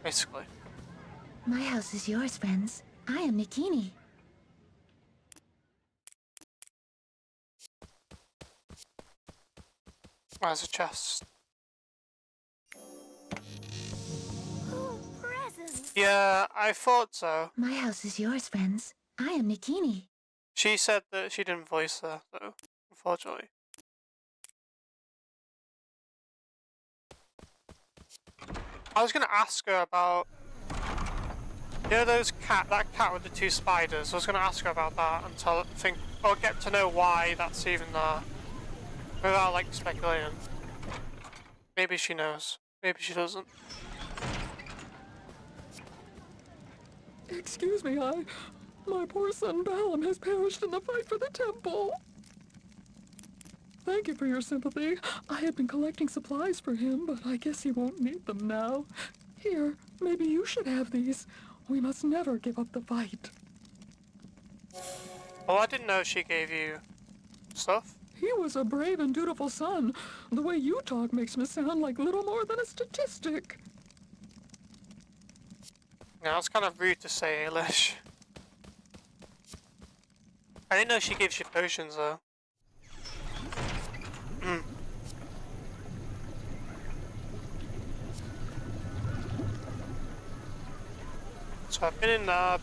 basically. My house is yours, friends. I am Nikini. There's a chest. Oh, presents! Yeah, I thought so. My house is yours, friends. I am Nikini. She said that she didn't voice her, though, unfortunately. I was gonna ask her about, you know, that cat with the 2 spiders. I was gonna ask her about that or get to know why that's even there, without like speculating. Maybe she knows. Maybe she doesn't. Excuse me, my poor son Balam has perished in the fight for the temple. Thank you for your sympathy. I had been collecting supplies for him, but I guess he won't need them now. Here, maybe you should have these. We must never give up the fight. Oh, I didn't know she gave you stuff. He was a brave and dutiful son. The way you talk makes me sound like little more than a statistic. Yeah, it's kind of rude to say, Ailish. I didn't know she gives you potions, though. So I've been in there,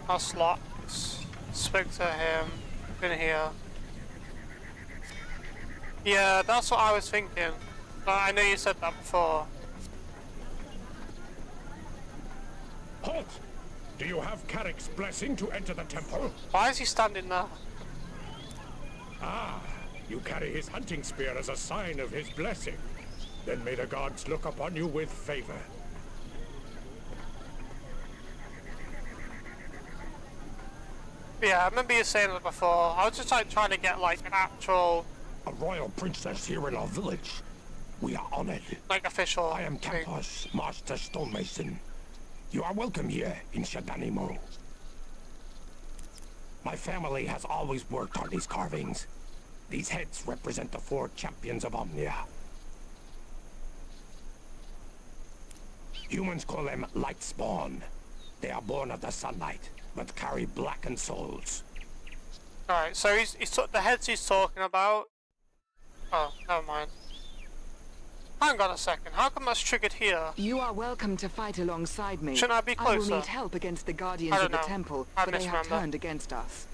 House locked. Spoke to him. Been here. Yeah, that's what I was thinking. I know you said that before. Halt! Do you have Carrick's blessing to enter the temple? Why is he standing there? Ah, you carry his hunting spear as a sign of his blessing. Then may the gods look upon you with favor. Yeah, I remember you saying that before. I was just like trying to get like an actual... A royal princess here in our village. We are honored. Like official. I am Campos, Master Stonemason. You are welcome here in Shadani Mo. My family has always worked on these carvings. These heads represent the 4 champions of Omnia. Humans call them light spawn. They are born of the sunlight, but carry blackened souls. Alright, so he's the heads he's talking about. Oh, never mind. Hang on a second, how come that's triggered here? You are welcome to fight alongside me. Shouldn't I be closer? I will need help against the guardians of the temple, but they have turned against us.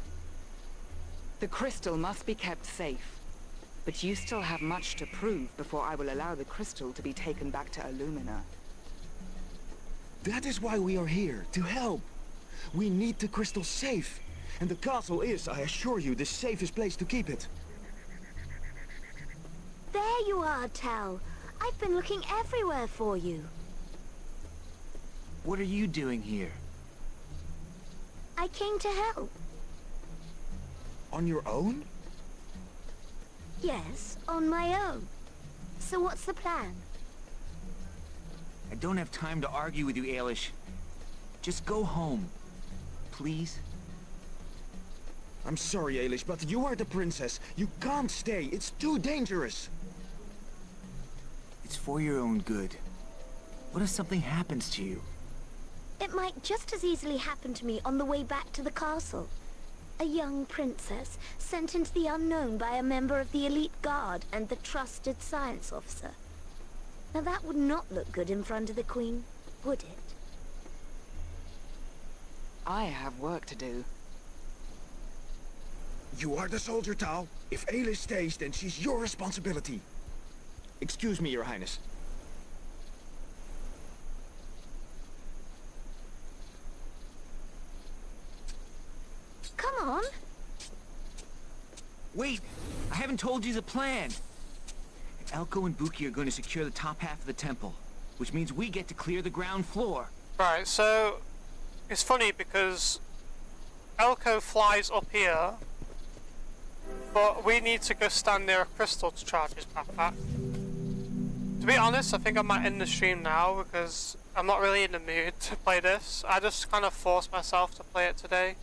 The crystal must be kept safe, but you still have much to prove before I will allow the crystal to be taken back to Illumina. That is why we are here, to help. We need the crystal safe, and the castle is, I assure you, the safest place to keep it. There you are, Tal. I've been looking everywhere for you. What are you doing here? I came to help. On your own? Yes, on my own. So what's the plan? I don't have time to argue with you, Ailish. Just go home. Please? I'm sorry, Ailish, but you are the princess. You can't stay. It's too dangerous. It's for your own good. What if something happens to you? It might just as easily happen to me on the way back to the castle. A young princess sent into the unknown by a member of the elite guard and the trusted science officer. Now that would not look good in front of the queen, would it? I have work to do. You are the soldier, Tal. If Ailish stays, then she's your responsibility. Excuse me, Your Highness. Come on. Wait! I haven't told you the plan! Elko and Buki are going to secure the top half of the temple, which means we get to clear the ground floor. Right, so... It's funny because... Elko flies up here, but we need to go stand near a crystal to charge his backpack. To be honest, I think I might end the stream now because I'm not really in the mood to play this. I just kind of forced myself to play it today,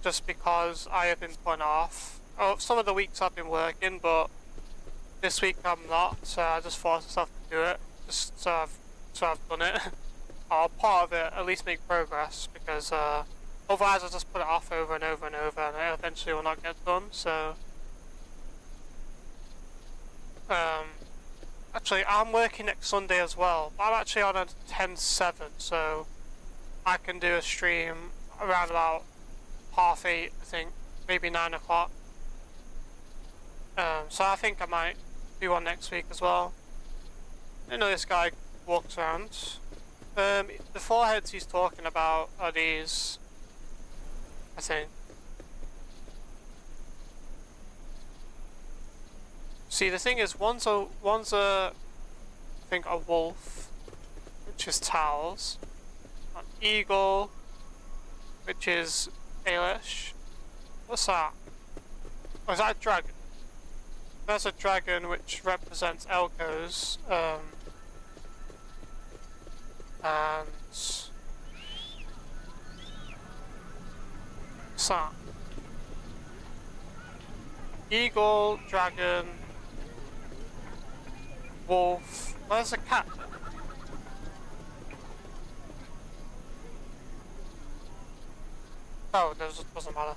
just because I have been put off. Oh, some of the weeks I've been working, but this week I'm not, so I just forced myself to do it, just so I've done it. I'll part of it at least make progress, because otherwise I'll just put it off over and over and over, and it eventually will not get done. So actually I'm working next Sunday as well, but I'm actually on a 10/7, so I can do a stream around about 8:30, I think, maybe 9 o'clock. So I think I might do one next week as well. I know this guy walks around. The foreheads he's talking about are these, I think. See, the thing is, one's a I think a wolf, which is Towels, an eagle, which is Ailish. What's that? Oh, is that a dragon? There's a dragon which represents Elko's, and what's that? Eagle, dragon, wolf. Where's a cat? Oh, doesn't matter.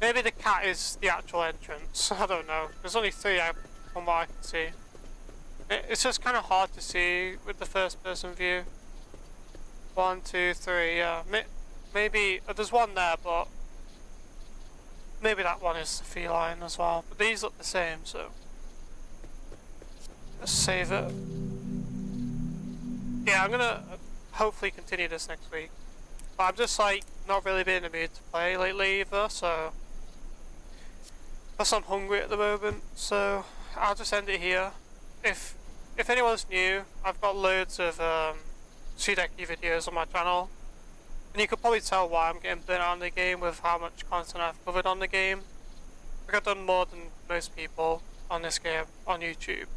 Maybe the cat is the actual entrance. I don't know. There's only 3 from what I can see. It's just kind of hard to see with the first person view. 1, 2, 3. Yeah. Maybe there's one there, but maybe that one is the feline as well. But these look the same, so let's save it. Yeah, I'm gonna hopefully continue this next week. But I'm just like not really been in the mood to play lately either, so plus I'm hungry at the moment, so I'll just end it here. If anyone's new, I've got loads of Sudeki videos on my channel, and you could probably tell why I'm getting burnt out on the game with how much content I've covered on the game. Like, I've done more than most people on this game on YouTube.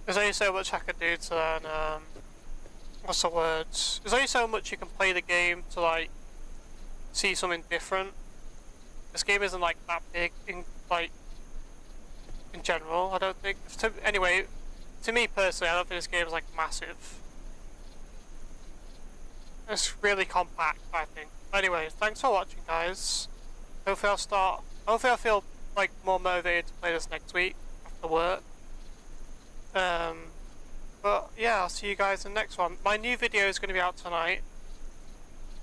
There's only so much I could do to learn, what's the words? There's only so much you can play the game to like see something different. This game isn't like that big in general, I don't think. Anyway, to me personally, I don't think this game is like massive. It's really compact, I think. Anyway, thanks for watching, guys. Hopefully I feel like more motivated to play this next week after work. But yeah, I'll see you guys in the next one. My new video is going to be out tonight.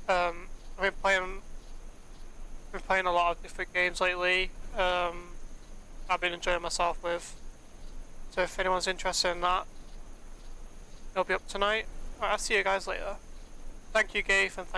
I've been playing a lot of different games lately. I've been enjoying myself with. So if anyone's interested in that, it'll be up tonight. Alright, I'll see you guys later. Thank you, Gabe, and thank you.